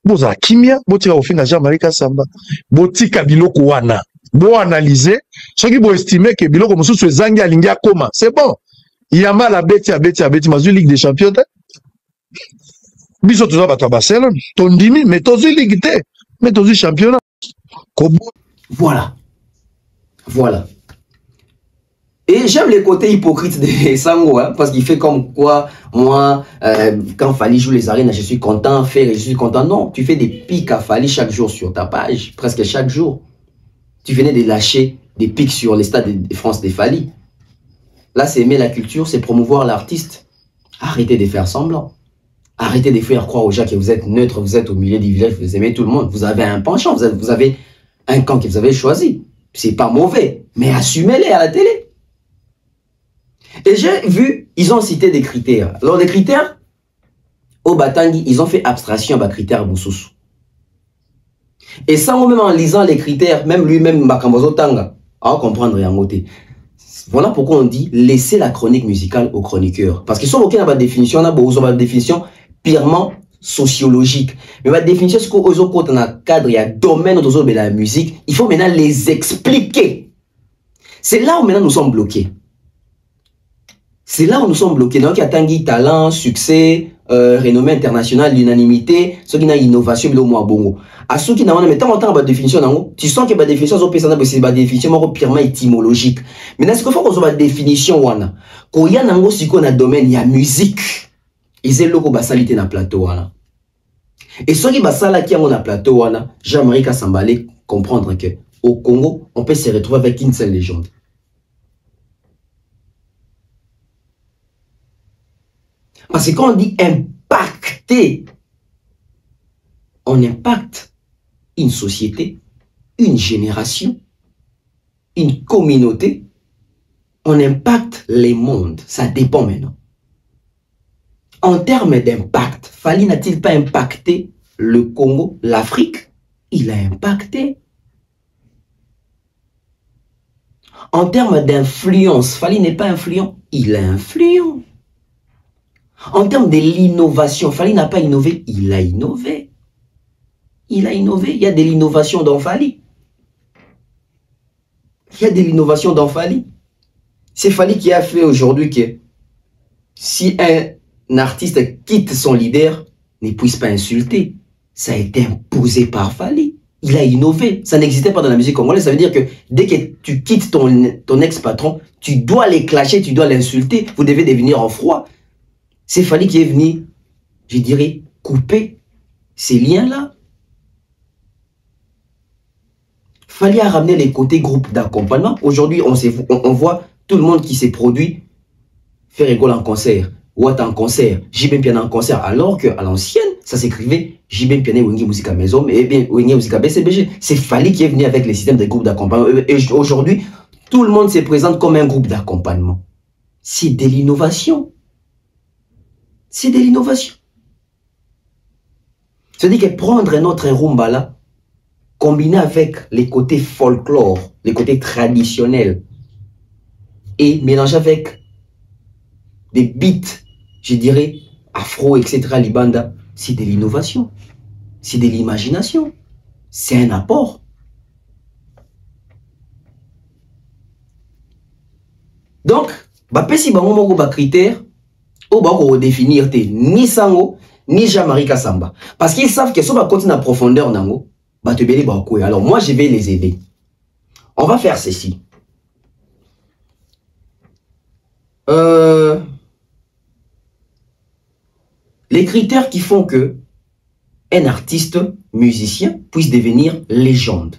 boza kimia botika ofinga Jean-Marie Samba botika biloko wana bo analyser ceux qui bo estimer que biloko mususu ezangi alingi akoma c'est bon yama la beti mazu Ligue des Champions te biso toza bato ya Barcelone tondimi mais tozi ligue te mais tozi championnat
voilà et j'aime les côtés hypocrites de Sango hein, parce qu'il fait comme quoi moi quand Fali joue les arènes je suis content je suis content. Non, tu fais des pics à Fali chaque jour sur ta page, presque chaque jour tu venais de lâcher des pics sur les stades de France de Fali. Là, c'est aimer la culture, c'est promouvoir l'artiste. Arrêtez de faire semblant. Arrêtez de faire croire aux gens que vous êtes neutre, vous êtes au milieu du village, vous aimez tout le monde. Vous avez un penchant, vous avez un camp que vous avez choisi. C'est pas mauvais, mais assumez-les à la télé. Et j'ai vu, ils ont cité des critères. Alors, des critères, au Batangi, ils ont fait abstraction à critères Boussoussou. Et sans même en lisant les critères, même lui-même, Makambozo Tanga, à comprendre Yangote. Voilà pourquoi on dit laisser la chronique musicale aux chroniqueurs. Parce qu'ils sont aucune définition, on a une définition purement sociologique. Mais la définition, c'est qu'aux autres, dans un cadre, il y a un domaine de la musique, il faut maintenant les expliquer. C'est là où maintenant nous sommes bloqués. C'est là où nous sommes bloqués. Donc, il y a Tanguy, talent, succès, renommée internationale, l'unanimité, ce qui n'a innovation, mais au moins bongo. À ceux qui n'ont pas tant de définition, tu sens que la définition, c'est une définition purement étymologique. Mais est-ce qu'il faut qu'on ait une définition, quand il y a un domaine, il y a musique, ils ont le basalité dans le plateau. Et ceux qui basalité dans le plateau, j'aimerais s'emballer comprendre que au Congo, on peut se retrouver avec une seule légende. Parce que quand on dit impacter, on impacte une société, une génération, une communauté, on impacte les mondes. Ça dépend maintenant. En termes d'impact, Fally n'a-t-il pas impacté le Congo, l'Afrique? Il a impacté. En termes d'influence, Fally n'est pas influent, il est influent. En termes de l'innovation, Fally n'a pas innové, il a innové. Il a innové, il y a de l'innovation dans Fally. Il y a de l'innovation dans Fally. C'est Fally qui a fait aujourd'hui que si un artiste quitte son leader, ne puisse pas insulter. Ça a été imposé par Fally. Il a innové. Ça n'existait pas dans la musique congolaise. Ça veut dire que dès que tu quittes ton ex-patron, tu dois les clasher, tu dois l'insulter. Vous devez devenir en froid. C'est Fally qui est venu, je dirais, couper ces liens-là. Fally a ramené les côtés groupes d'accompagnement. Aujourd'hui, on voit tout le monde qui s'est produit faire école en concert, Watt en concert, JB Piana en concert, alors qu'à l'ancienne, ça s'écrivait JB Piana Wengi Musica Maison, et bien Wengi Musica BCBG. C'est Fally qui est venu avec les systèmes de groupes d'accompagnement. Et aujourd'hui, tout le monde se présente comme un groupe d'accompagnement. C'est de l'innovation. C'est de l'innovation. C'est-à-dire que prendre notre rumba là, combiné avec les côtés folklore, les côtés traditionnels, et mélanger avec des beats, je dirais, afro, etc., libanda, c'est de l'innovation. C'est de l'imagination. C'est un apport. Donc, si vous avez un critère, vous pouvez redéfinir ni Sango, ni Jean-Marie Kassamba. Parce qu'ils savent que si on continue en profondeur, alors moi, je vais les aider. On va faire ceci. Les critères qui font que un artiste musicien puisse devenir légende.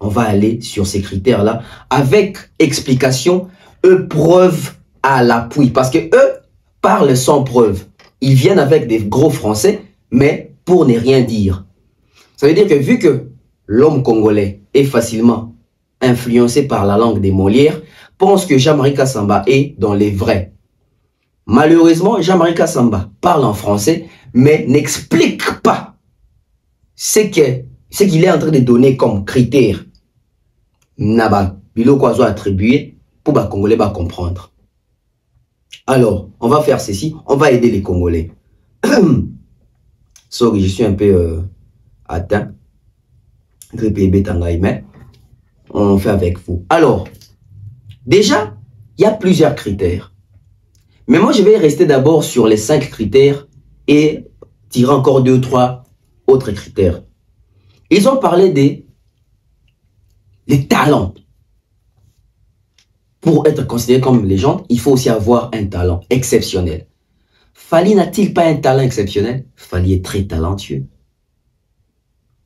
On va aller sur ces critères-là avec explication, preuve à l'appui. Parce que eux parlent sans preuve. Ils viennent avec des gros français, mais pour ne rien dire. Ça veut dire que vu que l'homme congolais est facilement influencé par la langue des Molières, pense que Jean-Marie Kassamba est dans les vrais. Malheureusement, Jean-Marie Kassamba parle en français, mais n'explique pas ce qu'il est en train de donner comme critère. Naba, biloko azo attribué pour les Congolais comprendre. Alors, on va faire ceci, on va aider les Congolais. Sorry, je suis un peu atteint. Mais on fait avec vous. Alors, déjà, il y a plusieurs critères. Mais moi, je vais rester d'abord sur les 5 critères et tirer encore 2 ou 3 autres critères. Ils ont parlé des talents. Pour être considéré comme légende, il faut aussi avoir un talent exceptionnel. Fally n'a-t-il pas un talent exceptionnel? Fally est très talentueux.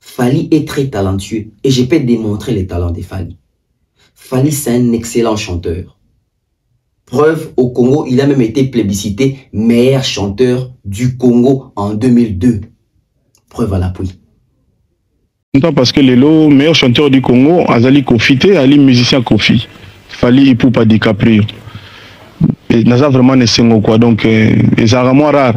Fally est très talentueux. Et je peux démontrer les talents de Fally. Fally, c'est un excellent chanteur. Preuve, au Congo, il a même été plébiscité meilleur chanteur du Congo en 2002. Preuve à l'appui.
Parce que les meilleur chanteur du Congo, Azali Kofi, Ali musicien Kofi. Fally Ipupa DiCaprio. Et Naza vraiment ne quoi. Donc, c'est vraiment rare.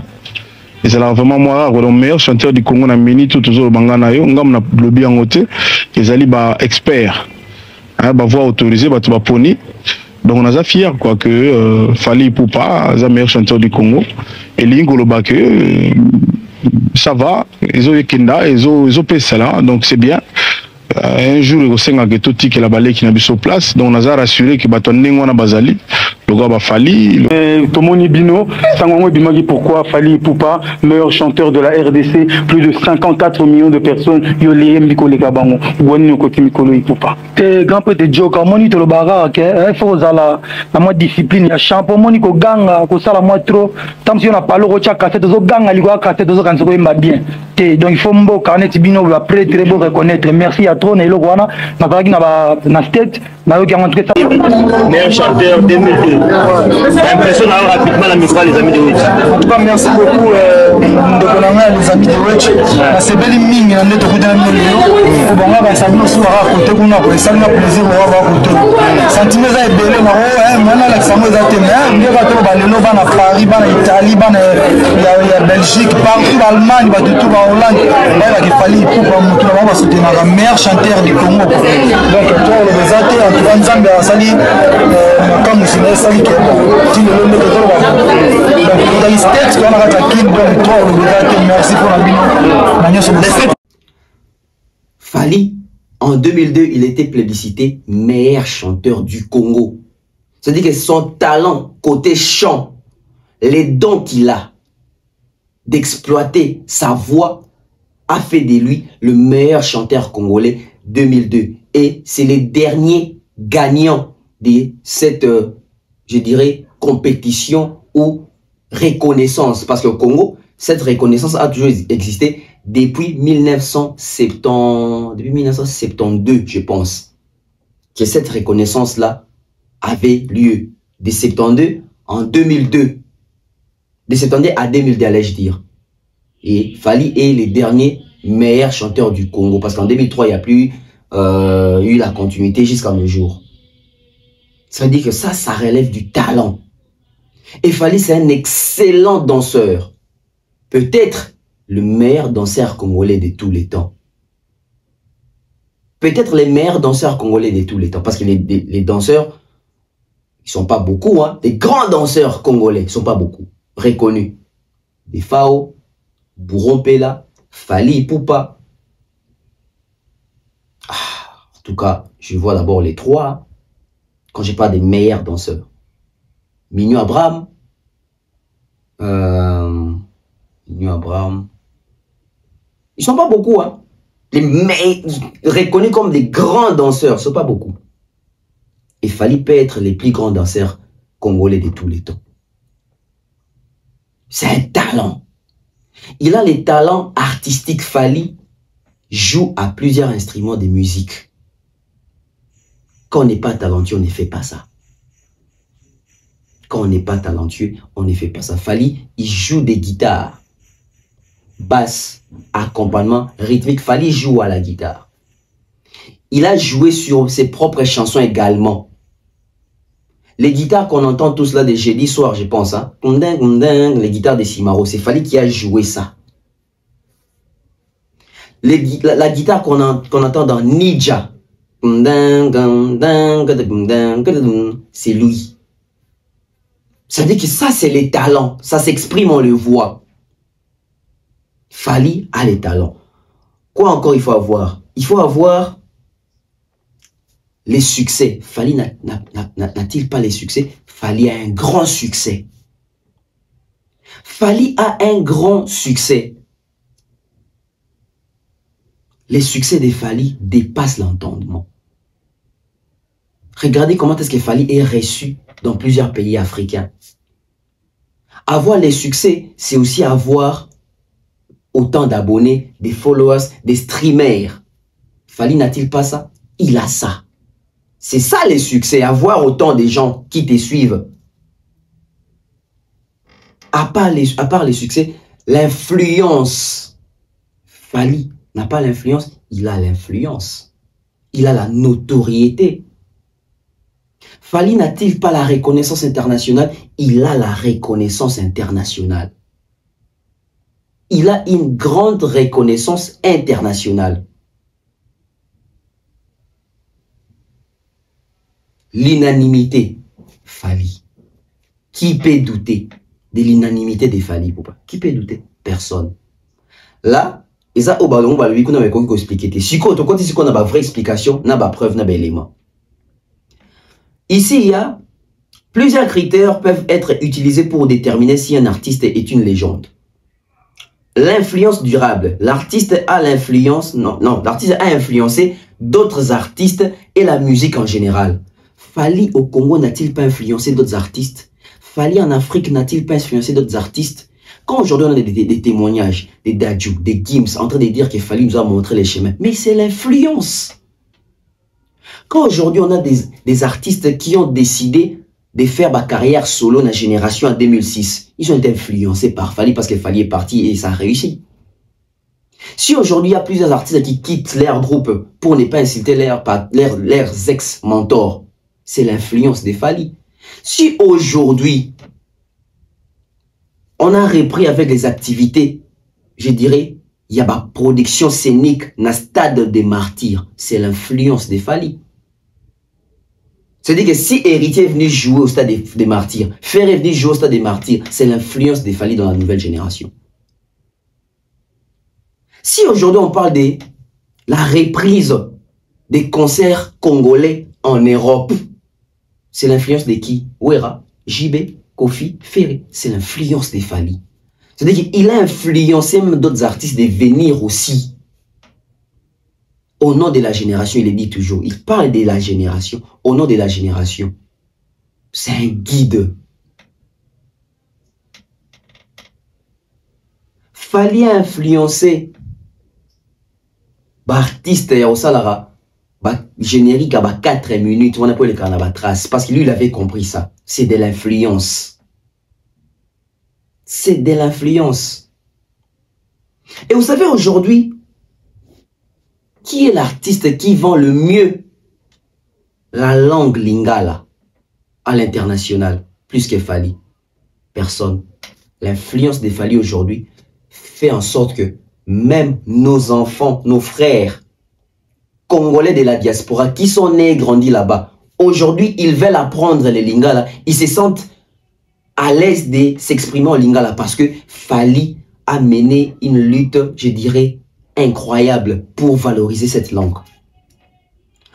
Et c'est vraiment rare. Le meilleur chanteur du Congo, na mini tout toujours bangana yo, ngam na lobby en côté, Azali ba expert. Hein, ba voix autorisée, ba tuba poni. Donc on a fier quoi que Fally Ipupa, le meilleur chanteur du Congo. Et l'ingolo ba que ça va, ils ont ekenda, ils ont payé là, donc c'est bien. Un jour il y a tout qui la balai qui n'a pas sur place, donc on a rassuré que baton n'engwana bazali. Le gars va Fally.
Tomoni Bino, Sangongo Bimagi, pourquoi Fally Ipupa, meilleur chanteur de la RDC, plus de 54 millions de personnes, Yolé Mikole Kabango, Wani Koti Mikolo Ipupa. T'es grand peu de joke, moni to le baga, il faut la moi discipline, il y a champion, moni ko ganga, ko sala moi trop, tant si on a pas le rocha cassette, zo ganga, ligo cassette, zo kanso ko bien. Donc il faut mbo Carnet Bino, après très beau reconnaître. Merci à toi, Nelo Wana, na state, na yo qui a montré ça.
Meilleur chanteur 2002. L'impression d'avoir rapidement la micro les amis de Wedge.
En tout cas, merci beaucoup les amis de Wedge. C'est belle mine, on est au bout d'un milieu. Bon, on va s'amuser aussi à côté, on a ça nous plaisir on va côté. Sentiment ça est belle, maintenant l'examen est atteint. On va tout balayer, va na Paris, va na Italie, va na Belgique, partout Allemagne, va tout en Hollande. Là, il fallait pour montrer on va soutenir la meilleure chanteur du Congo. Donc toi le Zate en tout cas Nzambe a sali comme si ne sali que tu le monde de toi. Donc dans les textes on a attaqué donc toi le Zate merci pour la bino.
Fally, en 2002, il était plébiscité meilleur chanteur du Congo. C'est-à-dire que son talent côté chant, les dons qu'il a d'exploiter sa voix a fait de lui le meilleur chanteur congolais 2002. Et c'est le dernier gagnant de cette, je dirais, compétition ou reconnaissance. Parce qu'au Congo, cette reconnaissance a toujours existé depuis 1972, je pense, que cette reconnaissance-là avait lieu. De 72 en 2002. De 72 à 2002, allais-je dire. Et Fally est le dernier meilleur chanteur du Congo. Parce qu'en 2003, il n'y a plus eu la continuité jusqu'à nos jours. Ça veut dire que ça relève du talent. Et Fally, c'est un excellent danseur. Peut-être le meilleur danseur congolais de tous les temps. Peut-être les meilleurs danseurs congolais de tous les temps. Parce que les danseurs, ils ne sont pas beaucoup. Hein. Les grands danseurs congolais, ils ne sont pas beaucoup. Reconnus. Des Fao, Bourrompela, Fally Ipupa. En tout cas, je vois d'abord les trois. Quand je parle des meilleurs danseurs. Mignon Abraham. Mignon Abraham. Ils ne sont pas beaucoup. Hein. Reconnus comme des grands danseurs, ce ne sont pas beaucoup. Il fallait peut être les plus grands danseurs congolais de tous les temps. C'est un talent. Il a les talents artistiques. Fally joue à plusieurs instruments de musique. Quand on n'est pas talentueux, on ne fait pas ça. Quand on n'est pas talentueux, on ne fait pas ça. Fally, il joue des guitares. Basse, accompagnement rythmique. Fally joue à la guitare. Il a joué sur ses propres chansons également. Les guitares qu'on entend tous là de jeudi soir, je pense, hein. Les guitares de Simaro, c'est Fally qui a joué ça. La guitare qu'on entend dans Ninja, c'est lui. Ça veut dire que ça, c'est les talents. Ça s'exprime, on le voit. Fally a les talents. Quoi encore il faut avoir? Il faut avoir les succès. Fally n'a-t-il pas les succès? Fally a un grand succès. Fally a un grand succès. Les succès de Fally dépassent l'entendement. Regardez comment est-ce que Fally est reçu dans plusieurs pays africains. Avoir les succès, c'est aussi avoir autant d'abonnés, des followers, des streamers. Fally n'a-t-il pas ça? Il a ça. C'est ça les succès, avoir autant de gens qui te suivent. À part les succès, l'influence. Fally n'a pas l'influence, il a l'influence. Il a la notoriété. Fally n'a-t-il pas la reconnaissance internationale? Il a la reconnaissance internationale. Il a une grande reconnaissance internationale. L'unanimité, Fally. Qui peut douter de l'unanimité de Fally? Qui peut douter? Personne. Là, et ça, on va lui expliquer. Si on a une vraie explication, on a une preuve, on a un élément. Ici, il y a plusieurs critères peuvent être utilisés pour déterminer si un artiste est une légende. L'influence durable. L'artiste a l'influence, l'artiste a influencé d'autres artistes et la musique en général. Fally au Congo n'a-t-il pas influencé d'autres artistes? Fally en Afrique n'a-t-il pas influencé d'autres artistes? Quand aujourd'hui on a des témoignages, des Dadju, des Gims, en train de dire que Fally nous a montré les chemins, mais c'est l'influence. Quand aujourd'hui on a des artistes qui ont décidé de faire ma carrière solo dans la génération en 2006. Ils ont été influencés par Fally parce que Fally est parti et ça a réussi. Si aujourd'hui il y a plusieurs artistes qui quittent leur groupe pour ne pas insulter leurs ex-mentors, c'est l'influence de Fally. Si aujourd'hui on a repris avec les activités, je dirais, il y a ma production scénique dans le stade des martyrs, c'est l'influence de Fally. C'est-à-dire que si Héritier est venu jouer au stade des martyrs, Fer est venu jouer au stade des martyrs, c'est l'influence de Fally dans la nouvelle génération. Si aujourd'hui on parle de la reprise des concerts congolais en Europe, c'est l'influence de qui? Wera, JB, Kofi, Ferré. C'est l'influence de Fally. C'est-à-dire qu'il a influencé même d'autres artistes de venir aussi. Au nom de la génération, il le dit toujours. Il parle de la génération. Au nom de la génération. C'est un guide. Fally a influencé l'artiste au Salara. Générique à 4 minutes. On appelle le carnaval trace. Parce que lui, il avait compris ça. C'est de l'influence. C'est de l'influence. Et vous savez aujourd'hui, qui est l'artiste qui vend le mieux la langue lingala à l'international, plus que Fally? Personne. L'influence de Fally aujourd'hui fait en sorte que même nos enfants, nos frères congolais de la diaspora qui sont nés et grandis là-bas, aujourd'hui, ils veulent apprendre les lingala. Ils se sentent à l'aise de s'exprimer en lingala parce que Fally a mené une lutte, je dirais, incroyable pour valoriser cette langue.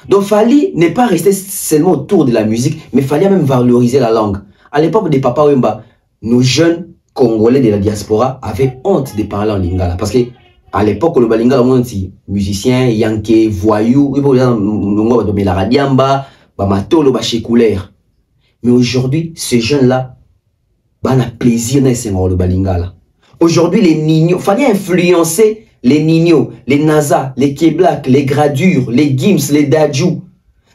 Donc Fally n'est pas resté seulement autour de la musique, mais Fally a même valorisé la langue. À l'époque des Papa Wemba, nos jeunes Congolais de la diaspora avaient honte de parler en lingala. Parce que à l'époque, le lingala, on dit musicien, yanké, voyou, la radiamba, matolo, chécoulaire. Mais aujourd'hui, ces jeunes-là, on a plaisir dans le lingala. Aujourd'hui, les Nino, Fally influencer les Nino, les Naza, les Keblak, les Gradure, les Gims, les Dadju.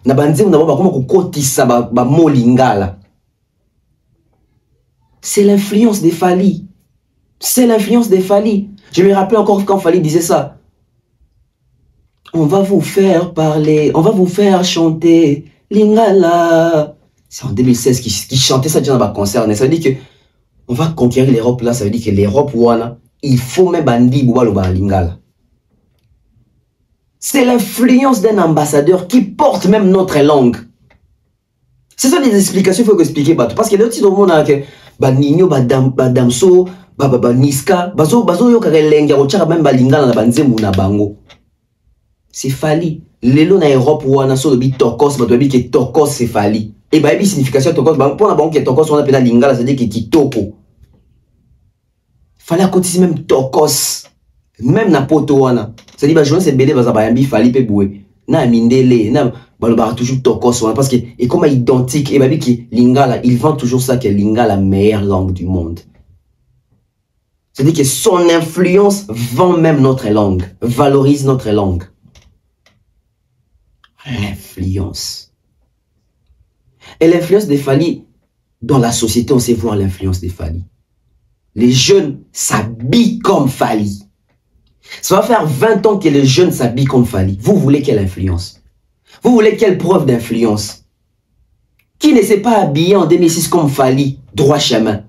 Na banze on a comment kotisa ba mo lingala. C'est l'influence des Fally. C'est l'influence des Fally. Je me rappelle encore quand Fally disait ça. On va vous faire parler, on va vous faire chanter lingala. C'est en 2016 qui chantait ça dans un concert. Ça veut dire que on va conquérir l'Europe là, ça veut dire que l'Europe wana, il faut même bandi bouba lingala. C'est l'influence d'un ambassadeur qui porte même notre langue. C'est ça les explications qu'il faut expliquer parce que l'autre si tout le monde a que Nino, Damso, Niska, Bazo yo karelenga ochaka même balingala na banzemu na bango. C'est Fally. Lelo na Europe wana so bi tokos bato bi ke tokos c'est Fally. Et bah bi signification tokos pour na bango ke tokos on appelle lingala c'est dire que kitoko. Fally a côté même tokos. Même na poto wana. C'est dire ba journée c'est belé baza bayambi Fally pe boué. Na mindele na baloba toujours tokos wana parce que et comme identique et bah bi ki lingala il vend toujours ça que lingala la meilleure langue du monde. C'est-à-dire que son influence vend même notre langue, valorise notre langue. L'influence. Et l'influence de Fally, dans la société, on sait voir l'influence de Fally. Les jeunes s'habillent comme Fally. Ça va faire 20 ans que les jeunes s'habillent comme Fally. Vous voulez quelle influence? Vous voulez quelle preuve d'influence? Qui ne s'est pas habillé en 2006 comme Fally? Droit chemin.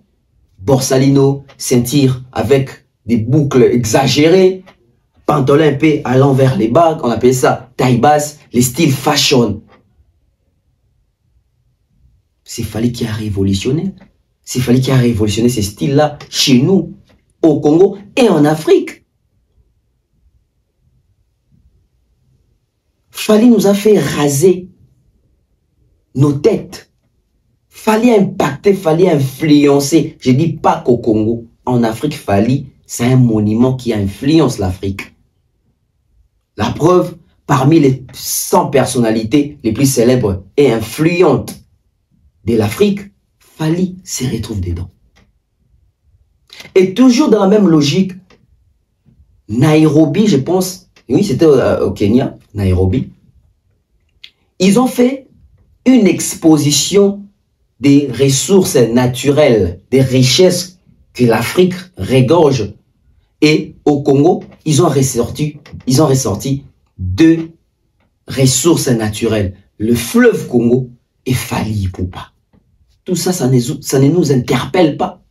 Borsalino, ceinture avec des boucles exagérées, pantalon épais allant vers les bas, on appelle ça taille basse, les styles fashion. C'est Fally qui a révolutionné. C'est Fally qui a révolutionné ces styles-là chez nous, au Congo et en Afrique. Fally nous a fait raser nos têtes. Fally impacter, Fally influencer. Je dis pas qu'au Congo. En Afrique, Fally, c'est un monument qui influence l'Afrique. La preuve, parmi les 100 personnalités les plus célèbres et influentes de l'Afrique, Fally se retrouve dedans. Et toujours dans la même logique, Nairobi, je pense, oui, c'était au Kenya, Nairobi, ils ont fait une exposition des ressources naturelles, des richesses que l'Afrique regorge. Et au Congo, ils ont ressorti 2 ressources naturelles. Le fleuve Congo et Fali Ipupa. Tout ça, ça ne nous interpelle pas.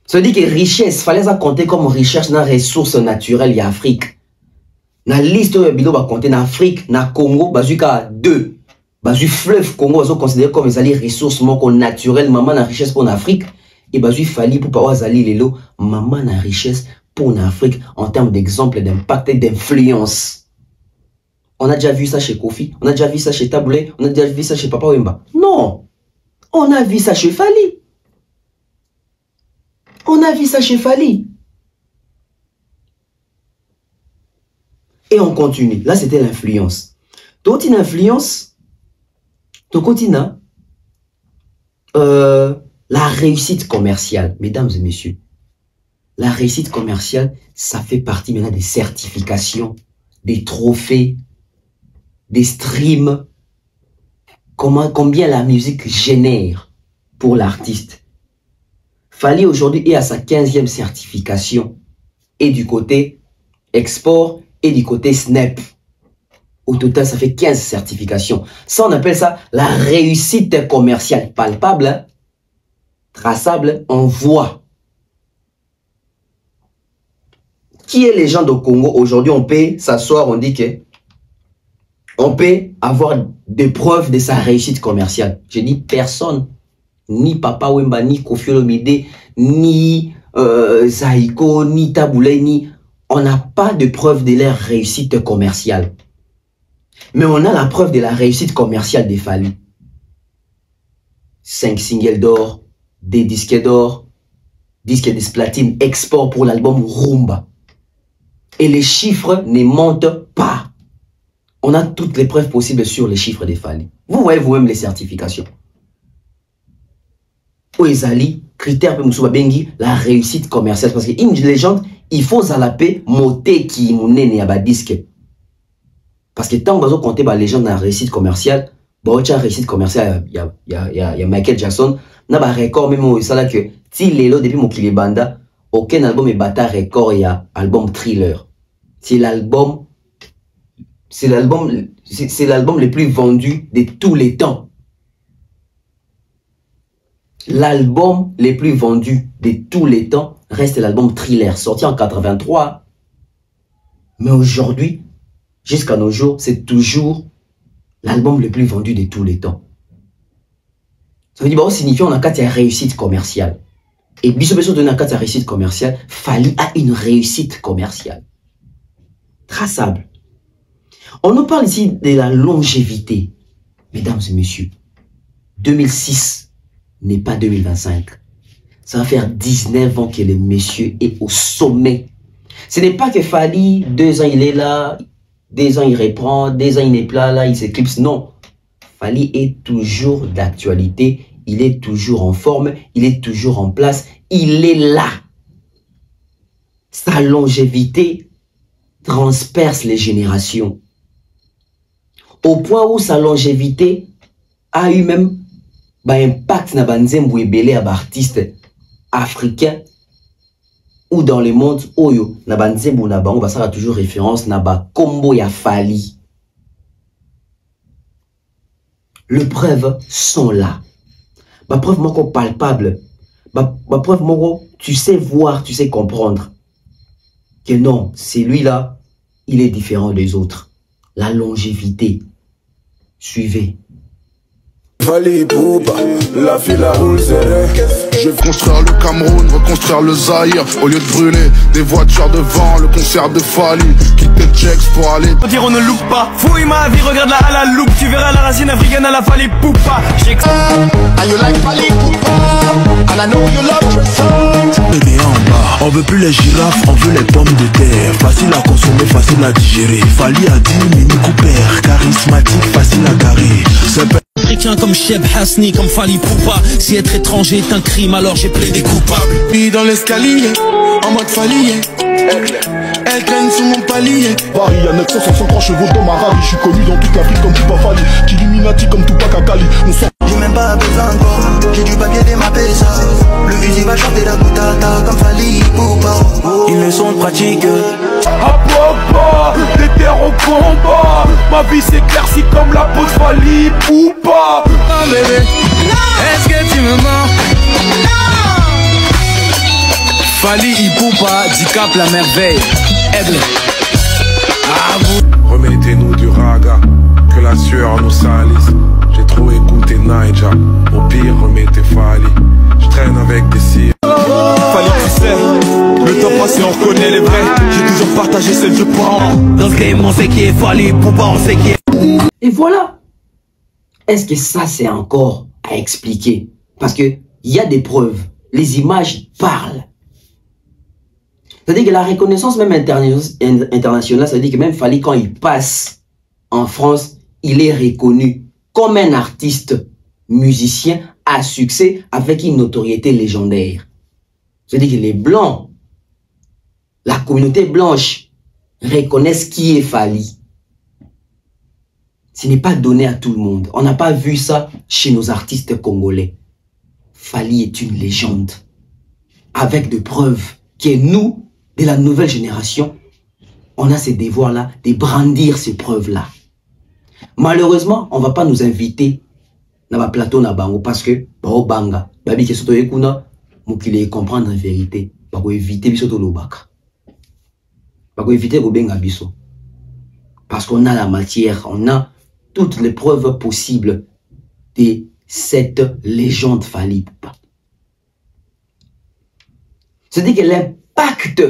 Ça dit que richesse, fallait ça compter comme richesse dans les ressources naturelles en Afrique. Dans la liste de bidon va compter en Afrique, dans Congo, bazuka 2. Bazu fleuve Congo, ils considéré comme les ressources naturelles, maman la richesse pour l'Afrique. Et bazu Fali pour pas zali lelo, maman la richesse pour l'Afrique en termes d'exemple, d'impact et d'influence. On a déjà vu ça chez Kofi, on a déjà vu ça chez Taboulé, on a déjà vu ça chez Papa Wemba. Non, on a vu ça chez Fali. On a vu ça chez Fali. Et on continue. Là, c'était l'influence. Donc, une influence, donc, continue. La réussite commerciale, mesdames et messieurs. La réussite commerciale, ça fait partie maintenant des certifications, des trophées, des streams. Combien la musique génère pour l'artiste. Fali aujourd'hui est à sa 15e certification. Et du côté export et du côté Snap. Au total, ça fait 15 certifications. Ça, on appelle ça la réussite commerciale. Palpable, hein? Traçable, on voit. Qui est les gens de Congo? Aujourd'hui, on peut s'asseoir, on dit que on peut avoir des preuves de sa réussite commerciale. Je dis personne. Ni Papa Wemba, ni Kofi Olomide, ni Zaïko, ni Taboulé, ni... On n'a pas de preuve de leur réussite commerciale. Mais on a la preuve de la réussite commerciale des Fali. 5 singles d'or, des disques d'or, disques de platine, export pour l'album Rumba. Et les chiffres ne mentent pas. On a toutes les preuves possibles sur les chiffres des Fali. Vous voyez vous-même les certifications. Oezali, critère pour Moussouba Bengi, la réussite commerciale. Parce qu'une légende, il faut zalaper moté qui mounene à disque. Parce que tant que vous comptez la légende dans la réussite commerciale, la réussite commerciale, il y a Michael Jackson, il y a un record même où ça que si l'élo depuis mon Kilibanda, aucun album est battu record, il y a album Thriller. C'est l'album le plus vendu de tous les temps. L'album le plus vendu de tous les temps reste l'album Thriller, sorti en 83. Mais aujourd'hui, jusqu'à nos jours, c'est toujours l'album le plus vendu de tous les temps. Ça veut dire que signifie qu'on a une réussite commerciale. Et bien sûr, on a une réussite commerciale, Fali a une réussite commerciale. Traçable. On nous parle ici de la longévité. Mesdames et messieurs, 2006 n'est pas 2025. Ça va faire 19 ans que le monsieur est au sommet. Ce n'est pas que Fali, 2 ans il est là, 2 ans il reprend, 2 ans il n'est pas là, il s'éclipse. Non. Fali est toujours d'actualité, il est toujours en forme, il est toujours en place, il est là. Sa longévité transperce les générations. Au point où sa longévité a eu même impact na banzembo ebele à artistes africains ou dans le monde oyo na banzembo na bango basala toujours référence na ba combo ya Fali. Les preuves sont là. Ma preuve moko palpable. Ma preuve moko tu sais voir, tu sais comprendre que non, c'est lui là, il est différent des autres. La longévité. Suivez.
Fali Ipupa, la file à roule serré. Je vais construire le Cameroun, reconstruire le Zaïre. Au lieu de brûler des voitures devant le concert de Fali, quitter Checks pour aller.
Pour dire on ne loupe pas, fouille ma vie, regarde-la à la loupe. Tu verras la racine africaine à la Fali Ipupa.
And you like Fali Ipupa, and I know you love your song.
Bébé en bas, on veut plus les girafes, on veut les pommes de terre. Facile à consommer, facile à digérer. Fali a dit Mini Cooper, charismatique, facile à garer.
Africain comme Cheb Hasni, comme Fali Ipupa. Si être étranger est un crime, alors j'ai plaidé coupable.
Puis dans l'escalier, en mode Fali,
Elle traîne sous mon palier.
Paris à 963 chevaux dans ma rallye. Je suis connu dans toute l'Afrique comme Poupa Fali. Illuminati comme Tupac Akali. On sort.
J'ai même pas besoin encore. J'ai du papier des ma pesa. Le fusil va chanter la boutata comme Fali Poupa. Ils ne sont pratiques.
À papa, des terres au combat. Ma vie s'éclaircit comme la peau de Fali Poupa.
Ah bébé, est-ce que tu me mens?
Fali Poupa, Dicap la merveille. Aigle.
Remettez-nous du raga, que la sueur nous salisse. J'ai trop écouté Naija, au pire remettez Fali. Je traîne avec des cires.
Fali tu sais, le temps passé on reconnaît les vrais. J'ai toujours partagé celle de parents.
Dans ce game on sait qui est Fali Poupa, on sait qui est.
Et voilà. Est-ce que ça c'est encore à expliquer? Parce que il y a des preuves. Les images parlent. C'est-à-dire que la reconnaissance même internationale, c'est-à-dire que même Fali, quand il passe en France, il est reconnu comme un artiste musicien à succès avec une notoriété légendaire. C'est-à-dire que les Blancs, la communauté blanche, reconnaissent qui est Fali. Ce n'est pas donné à tout le monde. On n'a pas vu ça chez nos artistes congolais. Fali est une légende, avec des preuves que nous, de la nouvelle génération, on a ces devoirs-là de brandir ces preuves-là. Malheureusement, on ne va pas nous inviter dans le plateau na bango parce que bao banga, babi ke soto ekuna, mukile comprendre la vérité, bako éviter biso to lobaka. Bako éviter ko benga biso. Parce qu'on a la matière, on a toutes les preuves possibles de cette légende Fali Poupa. C'est-à-dire que l'impact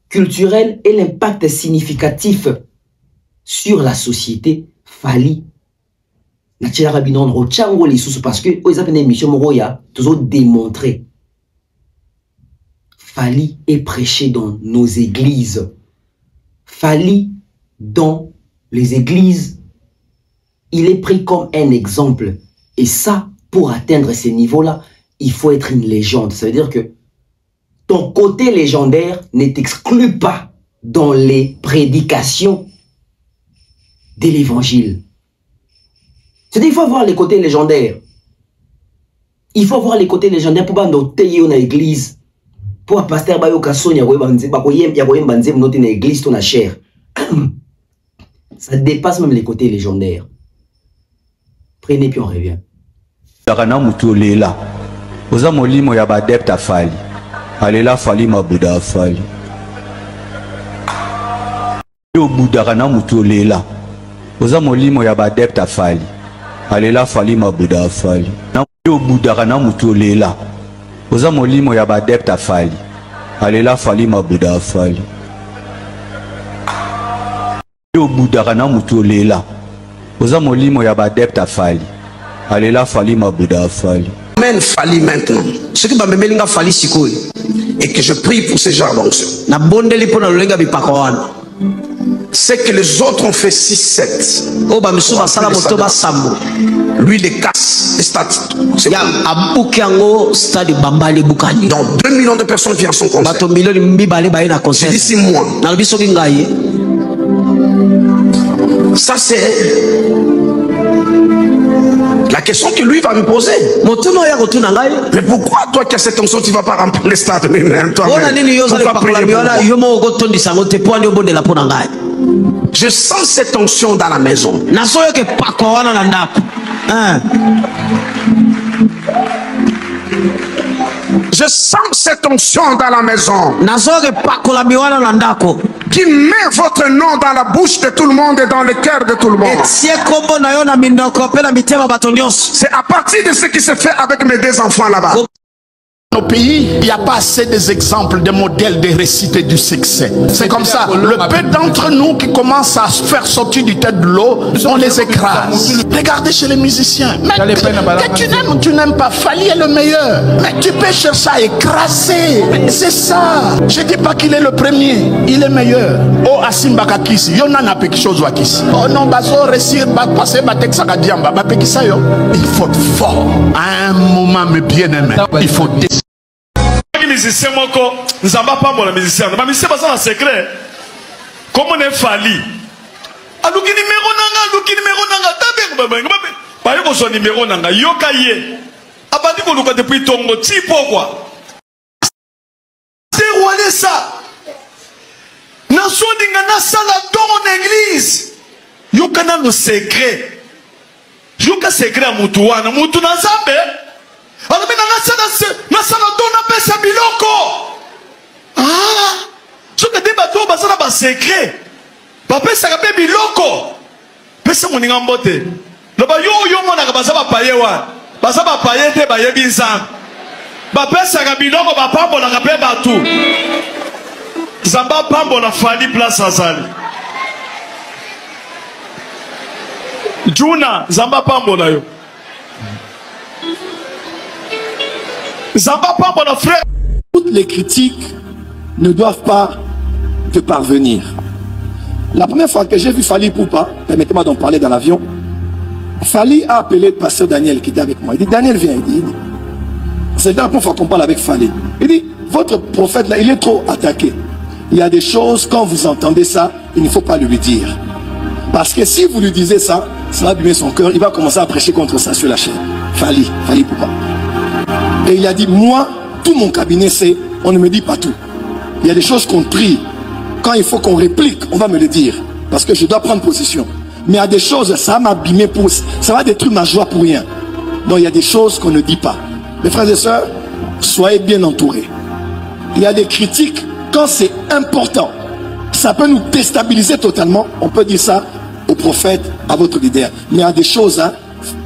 culturel et l'impact significatif sur la société, Fali parce que ils appellent émission Moroya, toujours démontré. Fali est prêché dans nos églises. Fali dans les églises, il est pris comme un exemple. Et ça, pour atteindre ces niveaux-là, il faut être une légende. Ça veut dire que ton côté légendaire ne t'exclut pas dans les prédications de l'évangile. C'est-à-dire qu'il faut avoir les côtés légendaires. Il faut avoir les côtés légendaires pour noter dans l'église. Pour un pasteur bayo kasonya noter dans l'église ton chair. Ça dépasse même les côtés légendaires. Prenez puis on revient.
Dakana mutulela. Oza molimo ya badepta Fali. Alela Fali mabuda Fali. Yo budakana mutulela. Oza molimo ya badepta Fali. Alela Fali mabuda Fali. Yo budakana mutulela. Oza molimo ya badepta Fali. Alela Fali mabuda Fali. Yo budakana mutulela. Oza molimo ya badepta Fali. Alela Fali mabuda Fali.
Amen Fali maintenant. Ce qui m'a mené à Fali Sikoy et que je prie pour ces gens donc. Na bondeli pour na lenga bipakoana. C'est que les autres ont fait 6-7. Oh bah monsieur basala motoba sambo. Lui les casse les stades. C'est ya abukango stade bambali bukani. Donc 2 millions de personnes viennent à son concert. Bato millions mibale ba na concert. D'ici mois. Na biso kingaye. Ça c'est la question que lui va me poser. Mais pourquoi toi qui as cette onction tu ne vas pas remplir les stades toi-même? Je sens cette onction dans la maison. Je sens cette onction dans la maison qui met votre nom dans la bouche de tout le monde et dans le cœur de tout le monde. C'est à partir de ce qui se fait avec mes 2 enfants là-bas.
Dans nos pays, il n'y a pas assez des exemples, de modèles de réussite et du succès. C'est comme ça. Le peu d'entre nous qui commencent à se faire sortir du tête de l'eau, on les écrase. Regardez chez les musiciens. Mais que tu n'aimes pas, Fali est le meilleur. Mais tu peux chercher à écraser. C'est ça. Je ne dis pas qu'il est le premier. Il est meilleur. Oh, Asimba Kakisi. Il y en a quelque chose à Kisi. Oh non, baso réussir, passer, il faut être fort. À un moment, mes bien-aimés, il faut
musicien moko nzamba pambola musicien ba musicien baza na secret comment ne fali aluki numéro nanga tabe ba yo ko so numéro nanga yoka ye abandi ko luka depuis tongo ti pourquoi c'est roi ça na sondinga na sala dans l'église yoka na le secret yoka secret a mutu wana mutu na zambe alors na sala dona pesa biloko so que débat to basala ba secret ba pesa ka pe biloko pesa moninga mbote lo ba yo mona ka basaba paye wa basaba paye te ba yebi nzambe ba pesa ka biloko ba pambola ka pe batu zamba pambola fali place azali Juna zamba pambola yo zamba pambola frère.
Toutes les critiques ne doivent pas te parvenir. La première fois que j'ai vu Fali Poupa, permettez-moi d'en parler dans l'avion, Fali a appelé le pasteur Daniel qui était avec moi. Il dit, Daniel vient, il dit, c'est la première fois qu'on parle avec Fali. Il dit, votre prophète là, il est trop attaqué. Il y a des choses, quand vous entendez ça, il ne faut pas lui dire. Parce que si vous lui disiez ça, ça va abîmer son cœur, il va commencer à prêcher contre ça sur la chaîne. Fali Poupa. Et il a dit, moi, tout mon cabinet, c'est, on ne me dit pas tout. Il y a des choses qu'on trie. Quand il faut qu'on réplique, on va me le dire. Parce que je dois prendre position. Mais il y a des choses, ça va m'abîmer, ça va détruire ma joie pour rien. Donc il y a des choses qu'on ne dit pas. Mes frères et sœurs, soyez bien entourés. Il y a des critiques, quand c'est important, ça peut nous déstabiliser totalement. On peut dire ça au prophète, à votre leader. Mais il y a des choses,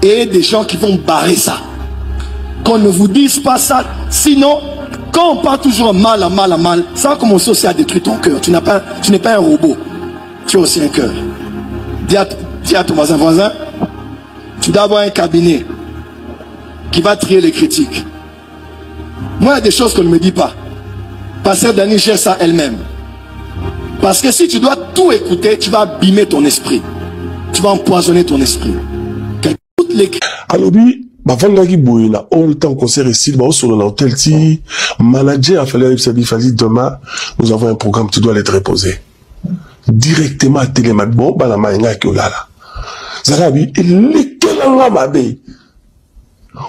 et des gens qui vont barrer ça. Qu'on ne vous dise pas ça. Sinon, quand on parle toujours mal, ça va commencer aussi à détruire ton cœur. Tu n'es pas un robot. Tu as aussi un cœur. Dis à ton voisin, tu dois avoir un cabinet qui va trier les critiques. Moi, il y a des choses qu'on ne me dit pas. Pasteur Dani gère ça elle-même. Parce que si tu dois tout écouter, tu vas abîmer ton esprit. Tu vas empoisonner ton esprit.
Alors, bavandaki boye na all temps concert ici ba solo na hôtel ti manager a fallu demain nous avons un programme qui doit être reposé directement à Télémat bon bana mainga ki olala zarabi elekelanga mabe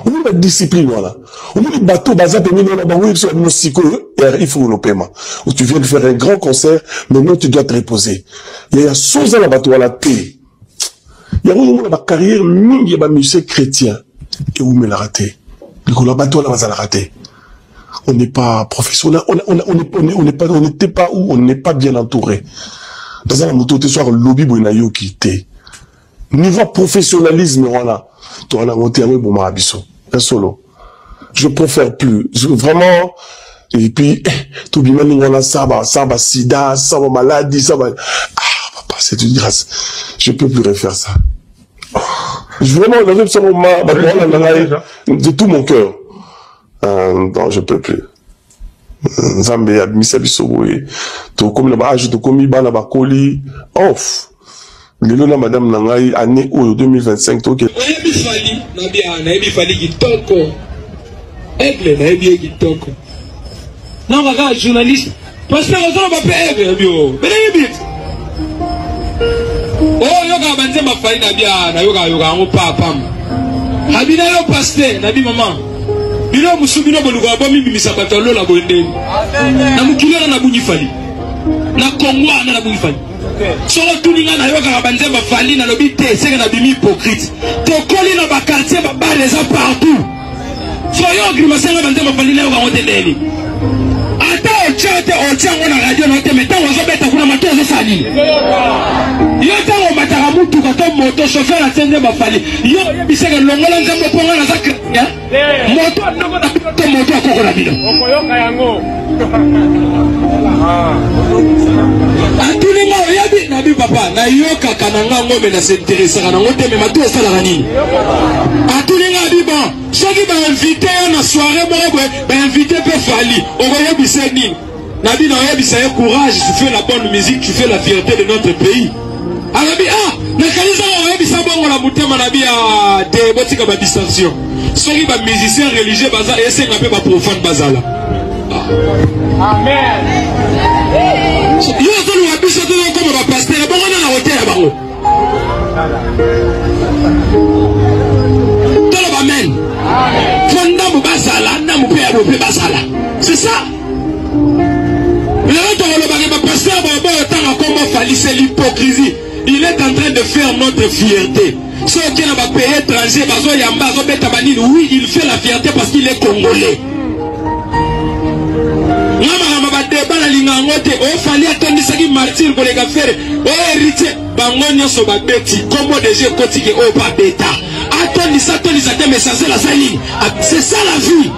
on a discipline voilà on a bateau baza pe mino na bango sur no siko il faut le paiement où tu viens de faire un grand concert maintenant tu dois te reposer il y a sous la bateau à la thé il y a une carrière mingi ba musicien chrétien. Et où me l'a raté? On n'est pas professionnel, on n'était pas où, on n'est pas bien entouré. Dans un moto, tu sois lobby boinayo qui était. Niveau professionnalisme, voilà. Tu en as monté un peu pour ma abisso. Un solo. Je préfère plus. Vraiment. Et puis, tout le monde ça va sida, ça va maladie, ça va. Ah, papa, c'est une grâce. Je peux plus refaire ça. Vraiment, de tout mon cœur. Non, je peux plus. Nzambe admisa bisoboye. To comme le âge de komi bana bakoli. Off. Lelo na madame nangai année 2025 to ke.
Oyebi fali na bia na ebi fali kitoko. Aigle na ebi kitoko. Na nga journaliste. Parce que on va pas aigle bio. Bele oh yoga banze mafai na bia na yoga ngo papa habina yo pasteur na bi mama bilo musubino boluga bo mimi misabato lola bondeni na mukilona na bunyi fali na kongwa na bunyi fali so tuninga na yoga banze mafali na lobi te seka na bimi hypocrite to koli na ba quartier ba bare za partout so yo grimasenga banze mafali na yoga ngotendeni ata na radio na teme tango zobeta kuna matozo sali yo tango mataka mutu kato moto chauffeur atende bafali yo biseka longola nzambo ponga na zakya moto ndoko na to moto akoko na bino okoyoka yango atuli mo yabi na bi papa na yoka kananga ngombe na s'intéresser kana ngote me matu osala nini atuli ngabi bon soki ba invité na soirée bobo ba invité pe fali okoyo biseni Nabi na yebisa ye courage, tu fais la bonne musique, tu fais la fierté de notre pays. Arabi na kanisa na yebisa bongo la mutema nabi a de botika ba distinction. Soki ba musicien religieux baza esenga pe ba profane bazala. Amen. Yo to lu abiso to comme ba pasteur ba ngona na hotel ba ngo. Tolo ba amen. Fonda mu basala na mu pe abo pe basala. C'est ça. Le to lo ba ke ba pasteur ba ba tanga comme Fally, c'est l'hypocrisie. Il est en train de faire notre fierté. Ceux qui n'ont pas payé étranger, oui, il fait la fierté parce qu'il est congolais. Fally attendre ça qui martyr pour les gars faire. Oh héritier, bangonio so ba beti, comme déjà kotiki o ba beta. Attendre ça mais ça c'est la saline. C'est ça la vie.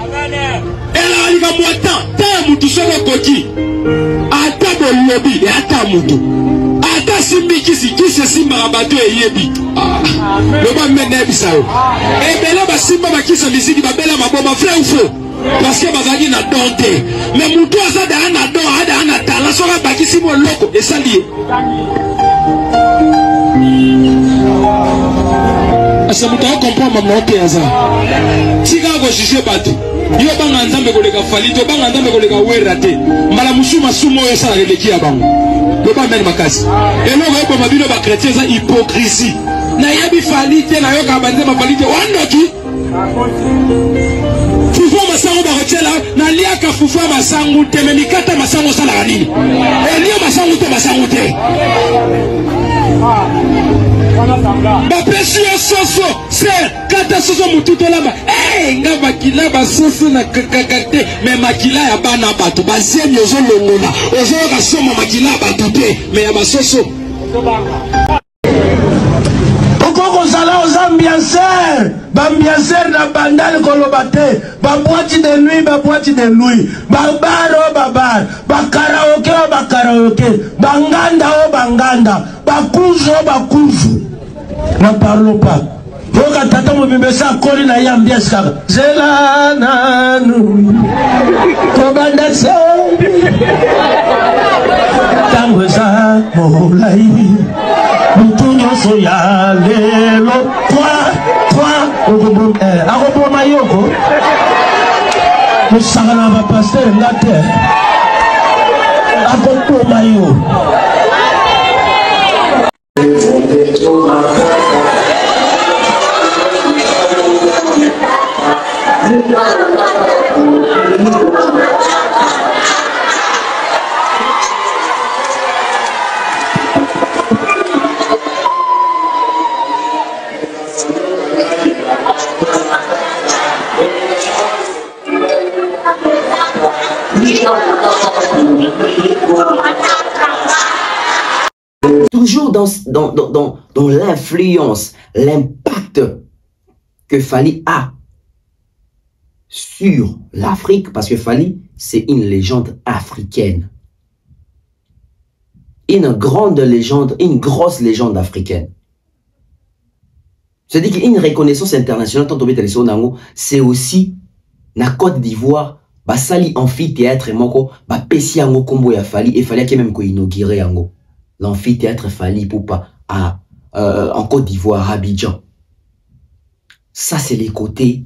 Elle a liga moitan, ta mutu so koti. Ata bo lobby et ata mutu. Ata simbi kisi simba rabato e yebi. Le ba mena bisao. Et bela ba simba ba kisa misiki ba bela maboma frère ou faux. Parce que bazaki na donté. Mais mutu asa da na don, ada na tala so ba kisi mo loko et ça lié. Asa mutu comprend maman piaza. Tika go juger bato. Yo banga nzambe koleka Fally, to banga nzambe koleka werate. Mbala musuma sumo yo sala releki ya bango. Le pas même makasi. Et là on va mabilo ba chrétien ça hypocrisie. Na yabi Fally te na yo ka banze ma Fally te wandoki. Fufu masango ba rotela na liaka fufu masango te me mikata masango sala nini. Et liyo masango te. Ba précieux soso c'est kata soso mututo lamba nga makila ba soso na kakakate mais makila ya bana bato ba zemi ozo longola ozo ka soma makila ba tuté mais ya ba soso okoko sala aux ambianceurs na bandal kolobate ba boîte de nuit ba baro ba bar ba karaoke ba nganda ba kuzu n'en parlons pas. Quand tata mobimbe sa koli na yambias kaka zelana nu kobanda se tango za molai mutunyo so ya lelo toi akobo mayoko musangana ba pasteur ngate akobo mayo.
Toujours dans l'influence, l'impact que Fally a sur l'Afrique, parce que Fally, c'est une légende africaine. Une grande légende, une grosse légende africaine. C'est-à-dire qu'une reconnaissance internationale, c'est aussi la Côte d'Ivoire, basali amphithéâtre moko, ba pesi yango kombo ya Fally, et Fally qui même ko inaugurer yango. L'amphithéâtre Fally Poupa en Côte d'Ivoire, Abidjan. Ça, c'est les côtés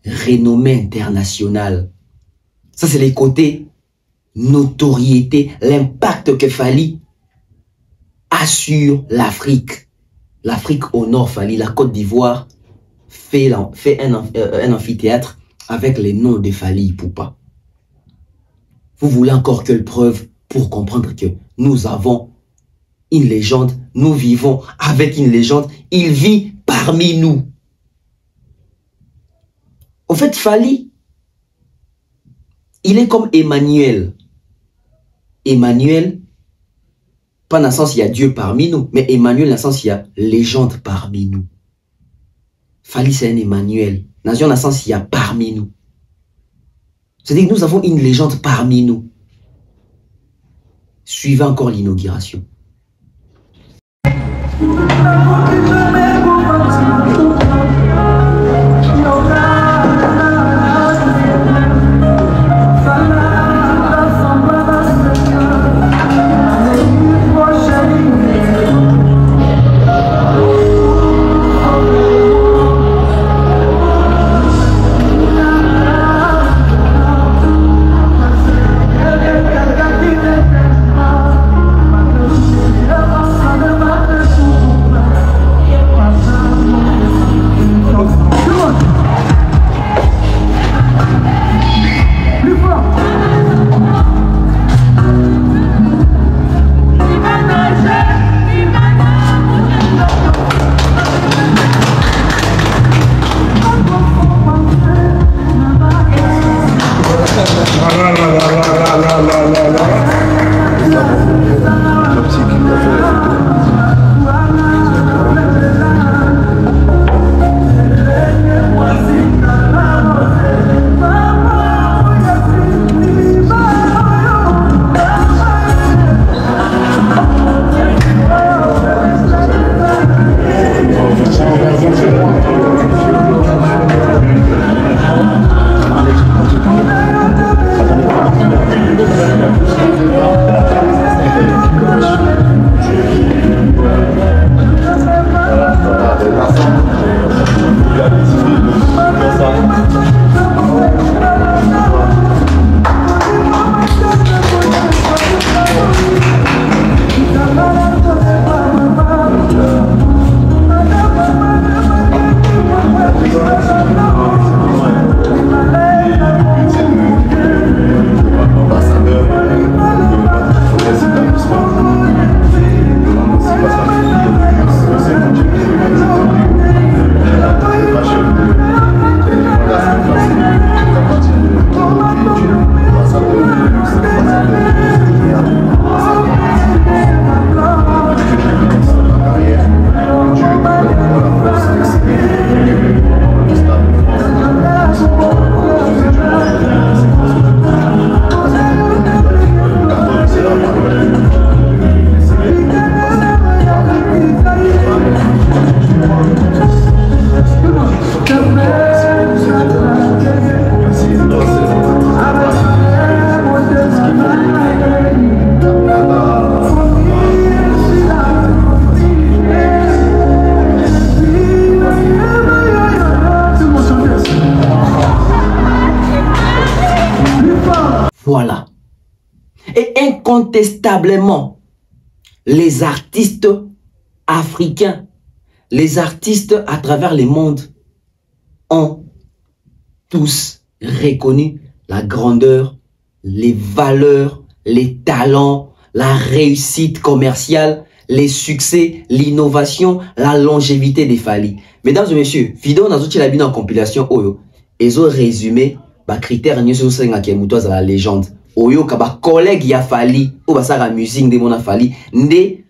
renommée internationale. Ça, c'est les côtés notoriété, l'impact que Fally a sur l'Afrique. L'Afrique au nord, Fally, la Côte d'Ivoire fait un amphithéâtre avec les noms de Fally Poupa. Vous voulez encore quelle preuve pour comprendre que nous avons une légende, nous vivons avec une légende, il vit parmi nous. En fait, Fally, il est comme Emmanuel. Emmanuel, pas dans le sens il y a Dieu parmi nous, mais Emmanuel dans le sens il y a légende parmi nous. Fally, c'est un Emmanuel. Dans le sens il y a parmi nous. C'est-à-dire que nous avons une légende parmi nous. Suivez encore l'inauguration. Voilà. Et incontestablement, les artistes africains, les artistes à travers le monde ont tous reconnu la grandeur, les valeurs, les talents, la réussite commerciale, les succès, l'innovation, la longévité des Fally. Mesdames et messieurs, vidéo dans une compilation Oyo, ils ont résumé les critères de la légende. Oyo kaba collègue ya Fally ou ba sa musique de mon Fally ndé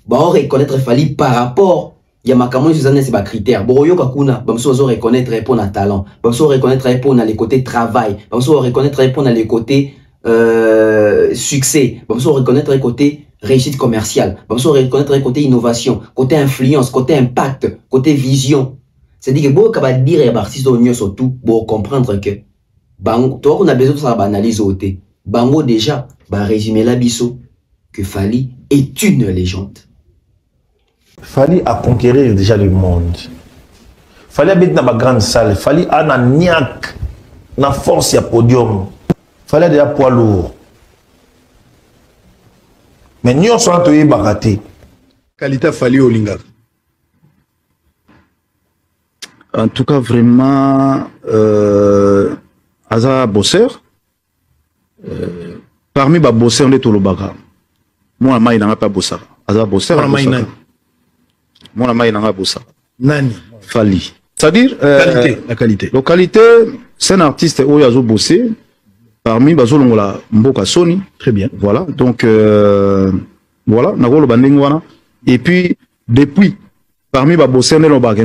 ba reconnaître Fally par rapport ya makamoni suzanne c'est ba critères. Bo oyo kakuna ba mso reconnaître pour na talent, ba mso reconnaître pour na les côtés travail, ba mso reconnaître pour na les côtés succès, ba mso reconnaître côté réussite commerciale, ba mso reconnaître côté innovation, côté influence, côté impact, côté vision. C'est-à-dire que bo kaba dire ya ba artiste onyo surtout pour comprendre que bang toi on a besoin de ça analyse au thé. Bango déjà, bah résumer la biso que Fally est une légende.
Fally a conquérir déjà le monde. Fally habite dans ma grande salle. Fally a na niak, na force ya podium. Fally a déjà poids lourd. Mais nous sommes tous baratés.
Qualité Fally Olinga.
En tout cas, vraiment, Aza bosseur. Parmi les bosseurs de Tolobaka, moi, je n'ai pas bossé. Aza bosseur. Moi, je n'ai pas bossé.
Nani
Fally. C'est-à-dire,
la qualité.
La qualité, c'est un artiste où il a bossé. Parmi les bosseurs, Mboka Sony.
Très bien.
Voilà. Donc, voilà. Et puis, depuis, parmi les bosseurs de Tolobaka,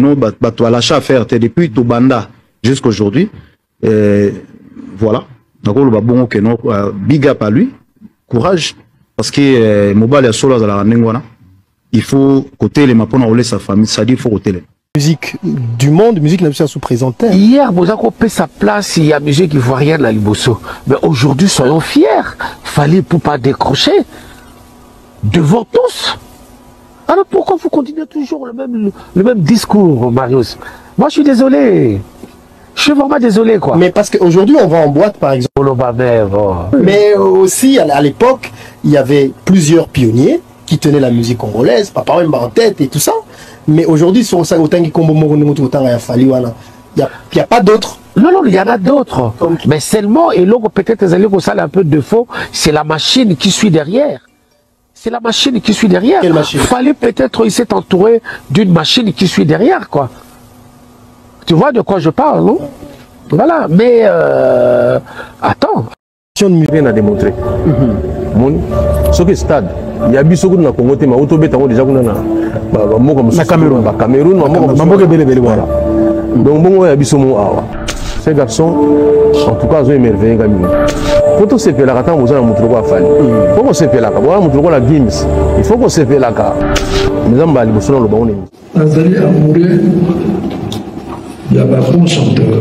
tu as l'achat à faire depuis Tobanda jusqu'à aujourd'hui. Voilà. Big up à lui, courage, parce que Mobile est solo dans la il faut côté les mapons rouler sa famille, c'est-à-dire il faut côté les
musique du monde, musique n'a pas sous-présenté.
Hier, Bozako paie sa place, il y a musique ivoirienne la Liboso. Mais aujourd'hui, soyons fiers. Fallait pour pas décrocher devant tous. Alors pourquoi vous continuez toujours le même discours, Marius? Moi, je suis désolé. Je suis vraiment désolé, quoi.
Mais parce qu'aujourd'hui, on va en boîte, par exemple. Mais aussi, à l'époque, il y avait plusieurs pionniers qui tenaient la musique congolaise, Papa Wemba en tête et tout ça. Mais aujourd'hui, sur ça, autant qu'il n'y a pas d'autres.
Non, il y en a d'autres. Mais seulement, et là, peut-être, ça a un peu de faux, c'est la machine qui suit derrière. C'est la machine qui suit derrière.
Quelle machine?
Fallait peut-être, il s'est entouré d'une machine qui suit derrière, quoi. Tu vois de quoi je parle, non? Voilà, mais attends.
Rien à démontrer.
Ce que stade, il y a beaucoup de Congo, mais autobet déjà na Cameroun, voilà. Donc bon, il y a bisomo awa. Ces garçons, en tout cas, ils ont émerveillé Gamine. Quand on s'est fait la cata, on a montré quoi Fally. Faut qu'on s'est fait la cata, on a montré quoi la Gims. Il faut qu'on s'est fait la cata. Mais on va aller sur le bon.
Nazali amoureux. Il y a un bon chanteur.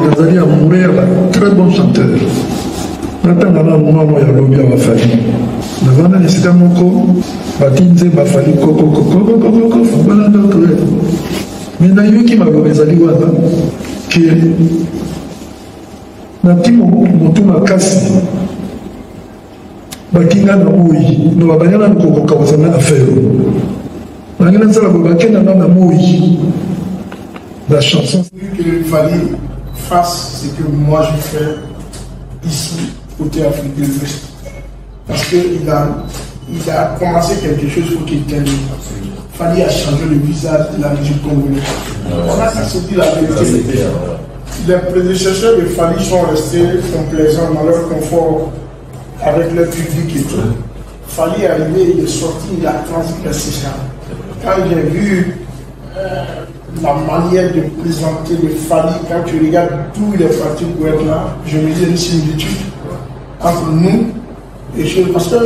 Nazali amoureux, un très bon chanteur. Nathan a un moment où il y a l'objet à Fally. Navana les sitamoko, batinze bafali koko. Voilà d'autres. Mais naïo qui m'a bazali wana qui natimo motu makasi. Bakinga na moyi no babanyana ko kawazana na fero bangena sala bakena na moyi la chanson
que Fally fasse ce que moi je fais ici côté Afrique de l'Ouest parce que il a commencé quelque chose pour qu'il termine. Fally a changé le visage de la musique congolaise. On a sorti la vérité. Les prédécesseurs de Fally sont restés complaisants dans leur confort avec le public et tout. Fally est arrivé, il est sorti, il a transgressé ça. Quand j'ai vu la manière de présenter le Fally, quand tu regardes tous les partis pour être là, je me dis une similitude entre nous et choses. Parce que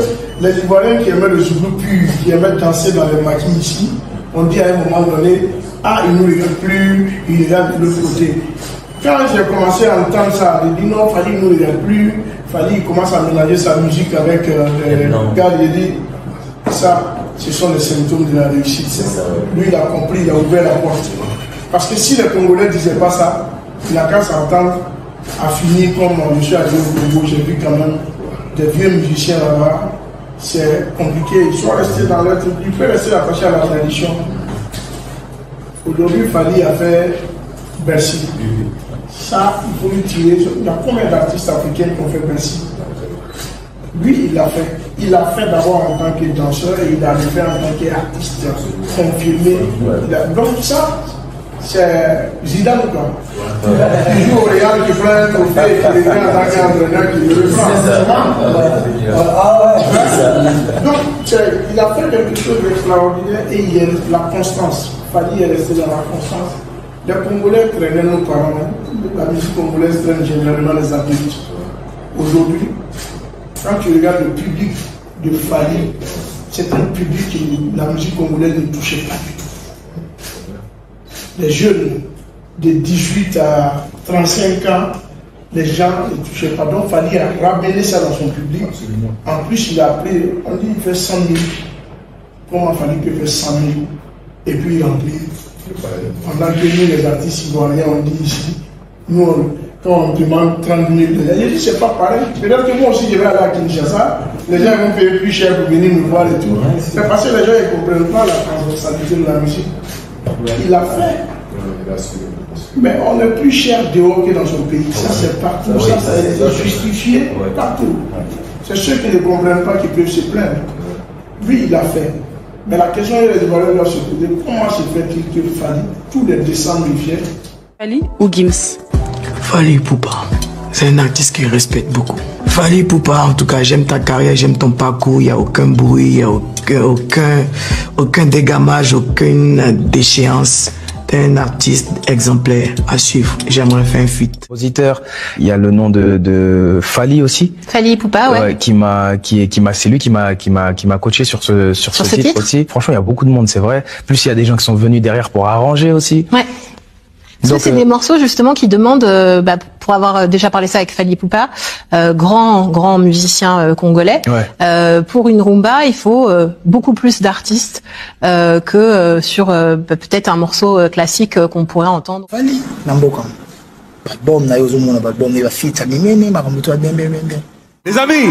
les Ivoiriens qui aimaient le Zoulou pur, qui aimaient danser dans les maquis ici, on dit à un moment donné, ah, il ne nous regarde plus, il regarde de l'autre côté. Quand j'ai commencé à entendre ça, j'ai dit non, Fally ne nous regarde plus. Fally commence à mélanger sa musique avec les gars, il dit ça ce sont les symptômes de la réussite. Lui, il a compris, il a ouvert la porte. Parce que si les Congolais ne disaient pas ça, il n'a qu'à s'entendre à finir comme je suis allé au Congo, j'ai vu quand même des vieux musiciens là-bas. C'est compliqué, ils sont restés dans leur truc, ils peuvent rester attachés à la tradition. Aujourd'hui, Fally a fait Bercy. Ça, il faut lui tirer. Il y a combien d'artistes africains qui ont fait Bercy? Lui, il l'a fait. Il l'a fait d'abord en tant que danseur et il l'a fait en tant qu'artiste confirmé. Donc ça, c'est Zidane quoi. Il joue au Real qui prend un trophée et les gars en tant qu'entraîneur qui le reprend. Donc il a fait quelque chose d'extraordinaire et il y a la constance. Fally est resté dans la constance. Les Congolais traînaient nos parents. La musique congolaise traîne généralement les adultes. Aujourd'hui, quand tu regardes le public de Fally, c'est un public que la musique congolaise ne touchait pas du tout. Les jeunes de 18 à 35 ans, les gens ne touchaient pas. Donc Fally a ramené ça dans son public. En plus, il a appelé, on dit il fait 100 000. Comment Fally peut faire 100 000? Et puis il remplit. Pendant que nous, les artistes ivoiriens, on dit ici, nous, quand on demande 30 000, je dis c'est pas pareil. Peut-être que moi aussi je vais aller à Kinshasa, les gens vont payer plus cher pour venir me voir et tout. C'est parce que les gens ne comprennent pas la transversalité de la musique. Il l'a fait. Mais on est plus cher dehors que dans son pays. Ça c'est partout. Ça c'est justifié partout. C'est ceux qui ne comprennent pas qui peuvent se plaindre. Lui, il l'a fait. Mais la question est de doivent se poser, comment se fait-il que Fally, tous les décembre, il vient?
Fally ou Gims?
Fally Ipupa, c'est un artiste que je respecte beaucoup. Fally Ipupa, en tout cas, j'aime ta carrière, j'aime ton parcours, il n'y a aucun bruit, il n'y a aucun dégamage, aucune déchéance. T'es un artiste exemplaire à suivre. J'aimerais faire un feat.
Compositeur, il y a le nom de Fally aussi.
Fally Ipupa, ouais.
C'est lui qui m'a coaché sur ce titre aussi. Franchement, il y a beaucoup de monde, c'est vrai. Plus il y a des gens qui sont venus derrière pour arranger aussi.
Ouais. Donc, c'est des morceaux justement qui demandent, pour avoir déjà parlé ça avec Fally Ipupa, grand musicien congolais. Ouais. Pour une rumba, il faut beaucoup plus d'artistes que sur peut-être un morceau classique qu'on pourrait entendre.
Fally, Namboka.
Les amis,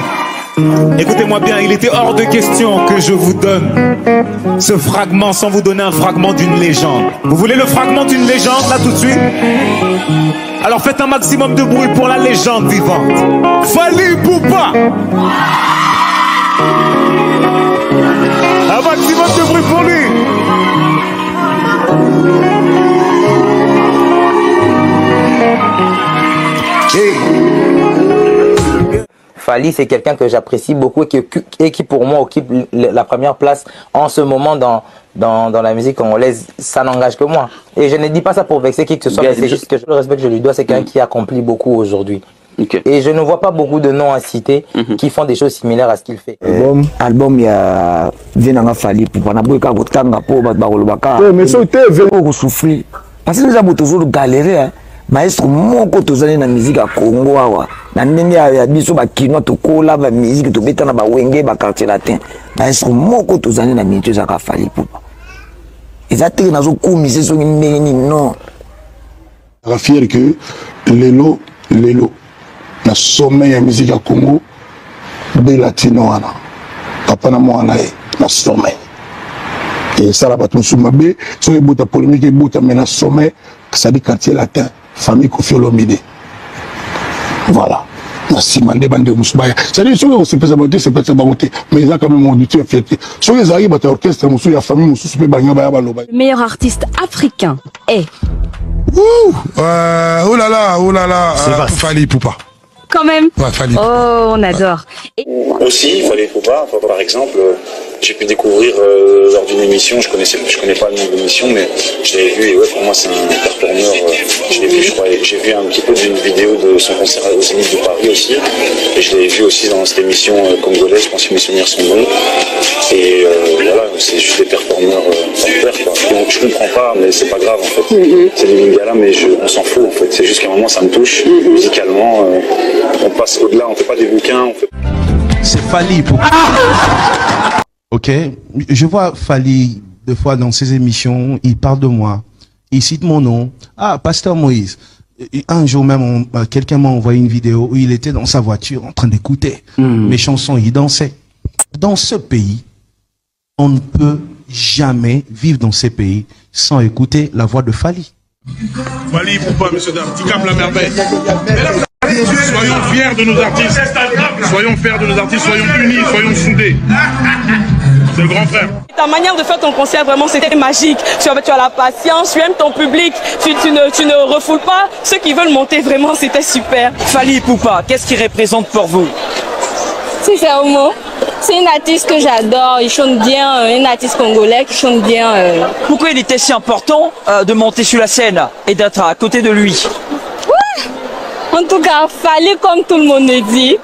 écoutez-moi bien, il était hors de question que je vous donne ce fragment sans vous donner un fragment d'une légende. Vous voulez le fragment d'une légende là tout de suite? Alors faites un maximum de bruit pour la légende vivante. Fally Ipupa. Un maximum de bruit pour lui.
Fally, c'est quelqu'un que j'apprécie beaucoup et qui pour moi occupe la première place en ce moment dans la musique congolaise. Ça n'engage que moi. Et je ne dis pas ça pour vexer qui que ce soit, mais c'est juste que le respect que je lui dois, c'est quelqu'un qui accomplit beaucoup aujourd'hui. Okay. Et je ne vois pas beaucoup de noms à citer qui font des choses similaires à ce qu'il fait.
Album, il y a Vienanga Fally pour Panaboika, Botanga, pour Batbarolobaka. Mais ça, c'était vraiment souffrir. Parce que nous avons toujours galéré. Maestro moko tozali na musique ya Congo awa na ndenge ya biso ba kino to kola ba musique to beta na ba wenge ba quartier latin maestro moko tozali na minute za ka Fally Ipupa ezatiki nazo kumise so ndenge ni non
fier que lelo na sommet ya musique ya Congo be latino wana papa na mwana na sommet et ça la bato sumabe so e bota polémique e bota mais na sommet ça dit quartier latin famille Koffi Olomide. Voilà. Merci, Mandé Bande Moussbaya. C'est-à-dire, si on se fait saboter, c'est pas saboter. Mais ils ont quand même mon duty à fierté. Si ils arrivent à l'orchestre, il y a famille Moussou,
le meilleur artiste africain est.
Oh là là, Fally Ipupa.
Quand même.
Ouais, Fally.
Oh, on adore.
Et... Aussi, Fally Ipupa, par exemple, j'ai pu découvrir lors d'une émission, je connais pas le nom de l'émission, mais je l'avais vu et ouais, pour moi c'est un performeur. Je l'ai vu, je crois, j'ai vu un petit peu d'une vidéo de son concert au Zénith de Paris aussi, et je l'avais vu aussi dans cette émission congolaise, je pense que mes souvenirs sont bons. Et voilà, c'est juste des performeurs hors pair, quoi. Donc je comprends pas, mais c'est pas grave en fait. C'est des Lingala, mais on s'en fout en fait. C'est juste qu'à un moment ça me touche musicalement. On passe au-delà, on fait pas des bouquins. C'est Fally Ipupa.
Ok, je vois Fally des fois dans ses émissions, il parle de moi, il cite mon nom. Ah, Pasteur Moïse. Un jour même, quelqu'un m'a envoyé une vidéo où il était dans sa voiture en train d'écouter mes chansons, il dansait. Dans ce pays, on ne peut jamais vivre dans ces pays sans écouter la voix de Fally.
Fally Ipupa, monsieur Dam, Ticam la merveille. Soyons fiers de nos artistes. Soyons fiers de nos artistes, soyons unis, soyons soudés. C'est le grand frère.
Ta manière de faire ton concert, vraiment, c'était magique. Tu as la patience, tu aimes ton public, tu ne refoules pas. Ceux qui veulent monter, vraiment, c'était super.
Fally Ipupa, qu'est-ce qu'il représente pour vous?
Sincèrement, c'est une artiste que j'adore. Il chante bien, un artiste congolais qui chante bien.
Pourquoi il était si important de monter sur la scène et d'être à côté de lui?
En tout cas, Fally, comme tout le monde le dit,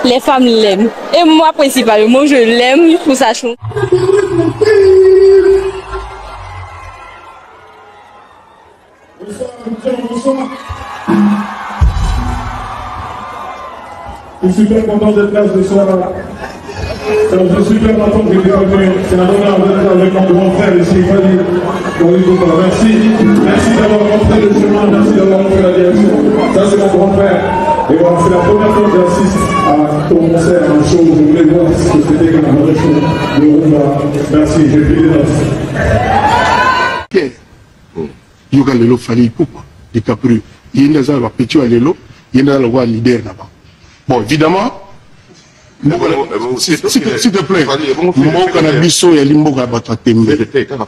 les femmes l'aiment. Et moi, principalement, je l'aime pour sa chanson.
Bonsoir. Je suis super content d'être là ce soir. Je suis super content que vous ayez. C'est un honneur d'être avec mon grand frère ici, Fally. Merci. Merci d'avoir montré le chemin, merci d'avoir montré la direction. Ça, c'est mon grand frère. Et voilà, c'est la première fois que j'assiste à ton concert, à un show. Je voulais voir ce que c'était comme un vrai show de rumba. Merci, j'ai pris des notes.
Yoga lelo Fally Ipupa, de Capri. Il y a un petit lelo, il y a un leader là-bas. Bon, évidemment, s'il te plaît, mon cannabis et l'imboga batatembe.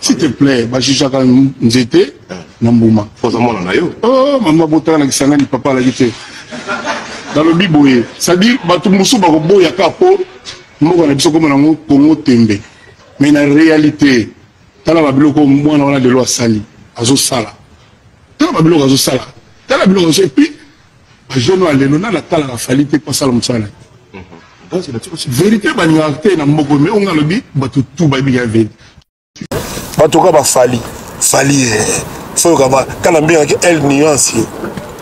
S'il te plaît, bajija quand nzete, nambouma. Oh, maman botana na kisanga ni papa la gite. Dans le biboye, c'est-à-dire, batumbusu barobo ya kapo, mboga na biso comme na Congo tembe. Mais na réalité, tala babiloko mwana wana de loi sali, azo sala. Tala babiloko azo sala. Tala babiloko azo et puis jeune wa lelo na tala la Fally te pas sala msala. Vérité baningate na mboko mais on a le bi batu tout ba bi ya vérité.
Batuka ba Fally faut kaba kana mbinga elle nuance.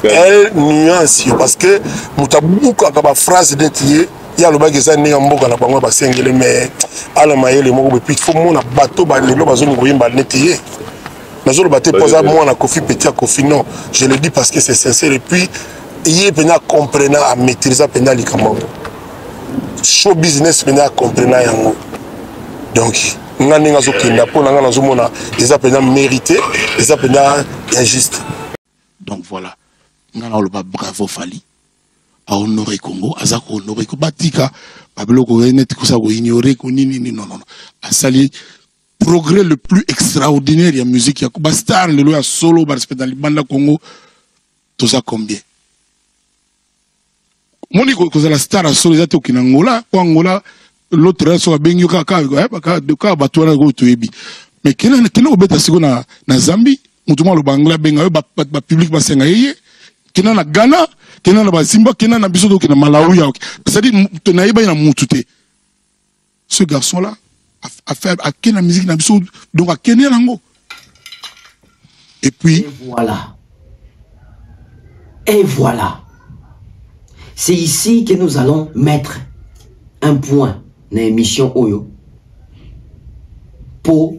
Elle nuance parce que mutabuka kaba phrase d'etier ya lo ba geza ni mboka na bango ba sengele mais ala mayele moko puis faut mona bateau ba lelo bazoni koyimba netier. Nazolo baté posa moi na Kofi petit à Kofi non, je le dis parce que c'est sincère et puis il pena comprenant à maîtriser pena likambo. Show business pena comprenant yango. Donc ngani ngazo kinda pona ngana zo mona eza pena mérité, eza pena injuste.
Donc voilà. Ngana lo ba bravo Fally. A honorer Congo, azako honorer ko batika, babiloko net ko sa ko ignorer ko nini non. A sali progrès le plus extraordinaire de la musique. Il y a star le loi solo dans le banda Congo. Tout ça combien? Mon dico que la star solo est au Angola, ou Angola l'autre reste au Bengo kaka de ka batouana go toyebi. Mais kena obeta siko na Zambie, mutuma lo bangla benga ba public ba senga yeye. Kena na Ghana, kena na Zimba, kena na biso do kena Malawi. C'est-à-dire tonaïba ina mutute. Ce garçon là à faire à quelle musique donc à quel lango et puis
et voilà c'est ici que nous allons mettre un point dans l'émission Oyo pour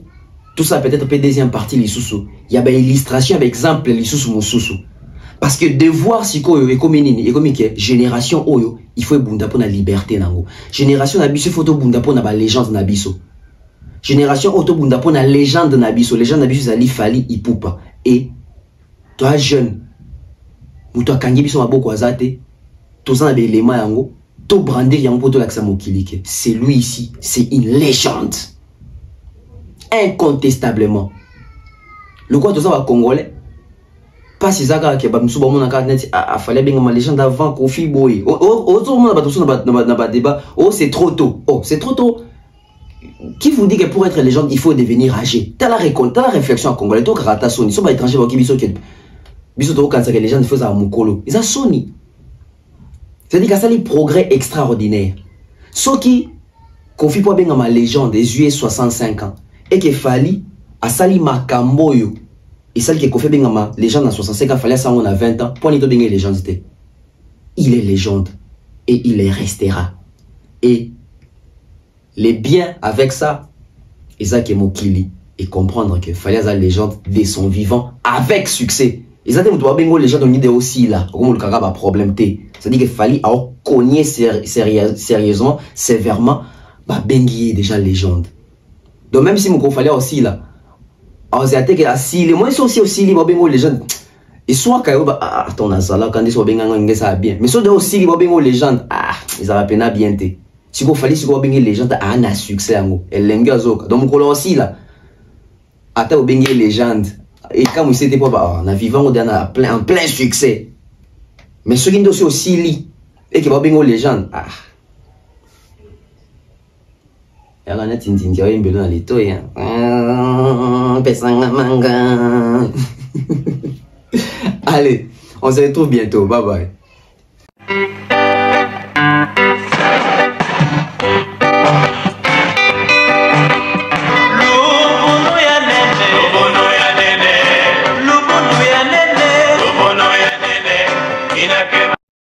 tout ça peut-être deuxième partie les sous il y a une illustration avec exemple les sous parce que de voir si Oyo est comme génération Oyo il faut bunda pour la liberté nango génération nabiso photo bunda pour la légende nabiso. Génération Autobunda pour la légende Nabiso. Légende Nabiso, c'est Fally Ipupa. Et toi, jeune, ou toi, quand tu as beaucoup azate, tout ça, les mains yango, tout brandé yango pour l'accent mokilike. C'est lui ici, c'est une légende. Incontestablement. Le quoi, tout ça va congolais. Pas si ça, que Bamsouba, mon net, a fallu bien ma légende avant Kofi Boy. Autour de mon débat, oh, c'est trop tôt. Oh, c'est trop tôt. Qui vous dit que pour être légende, il faut devenir âgé? T'as la réflexion en congolais. Toi, Karata Sony. Si on va étranger, qui biso quand les légendes font ça à Mukolo. Ils ont Sony. C'est-à-dire qu'il y a des progrès extraordinaires. Ce qui, Kofi Boy bien ma légende, des US 65 ans, et que Fally a sali Makamboyo. Et celle qui Kofi bien ma légende à 65 ans, fallait ça on a 20 ans. Pour n'être bien légende, il est légende. Et il les restera. Et les biens avec ça, Isaac et Mokili, et comprendre que fallait la légende de son vivant avec succès. Isaac et Mokili, légende on idée aussi là, comme le caraba problème t. C'est-à-dire qu'il fallait cogner sérieusement, sévèrement, bah bengi déjà légende. Donc même si mon fallait aussi là, on s'est attaqué à si les moins sont aussi les bengo légende. Et soit quand attends là quand ils sont bengo ça bien. Mais soit aussi les bengo légende, ils avaient peine à bien té. Si vous fallait si vous bengo légende a un succès en elle lenga zoka. Donc mon aussi là. Attends bengo légende. Et quand vous c'était pas on a vivant en plein succès. Mais ceux qui sont aussi li et qui va bengo légende Allez, on se retrouve bientôt. Bye bye.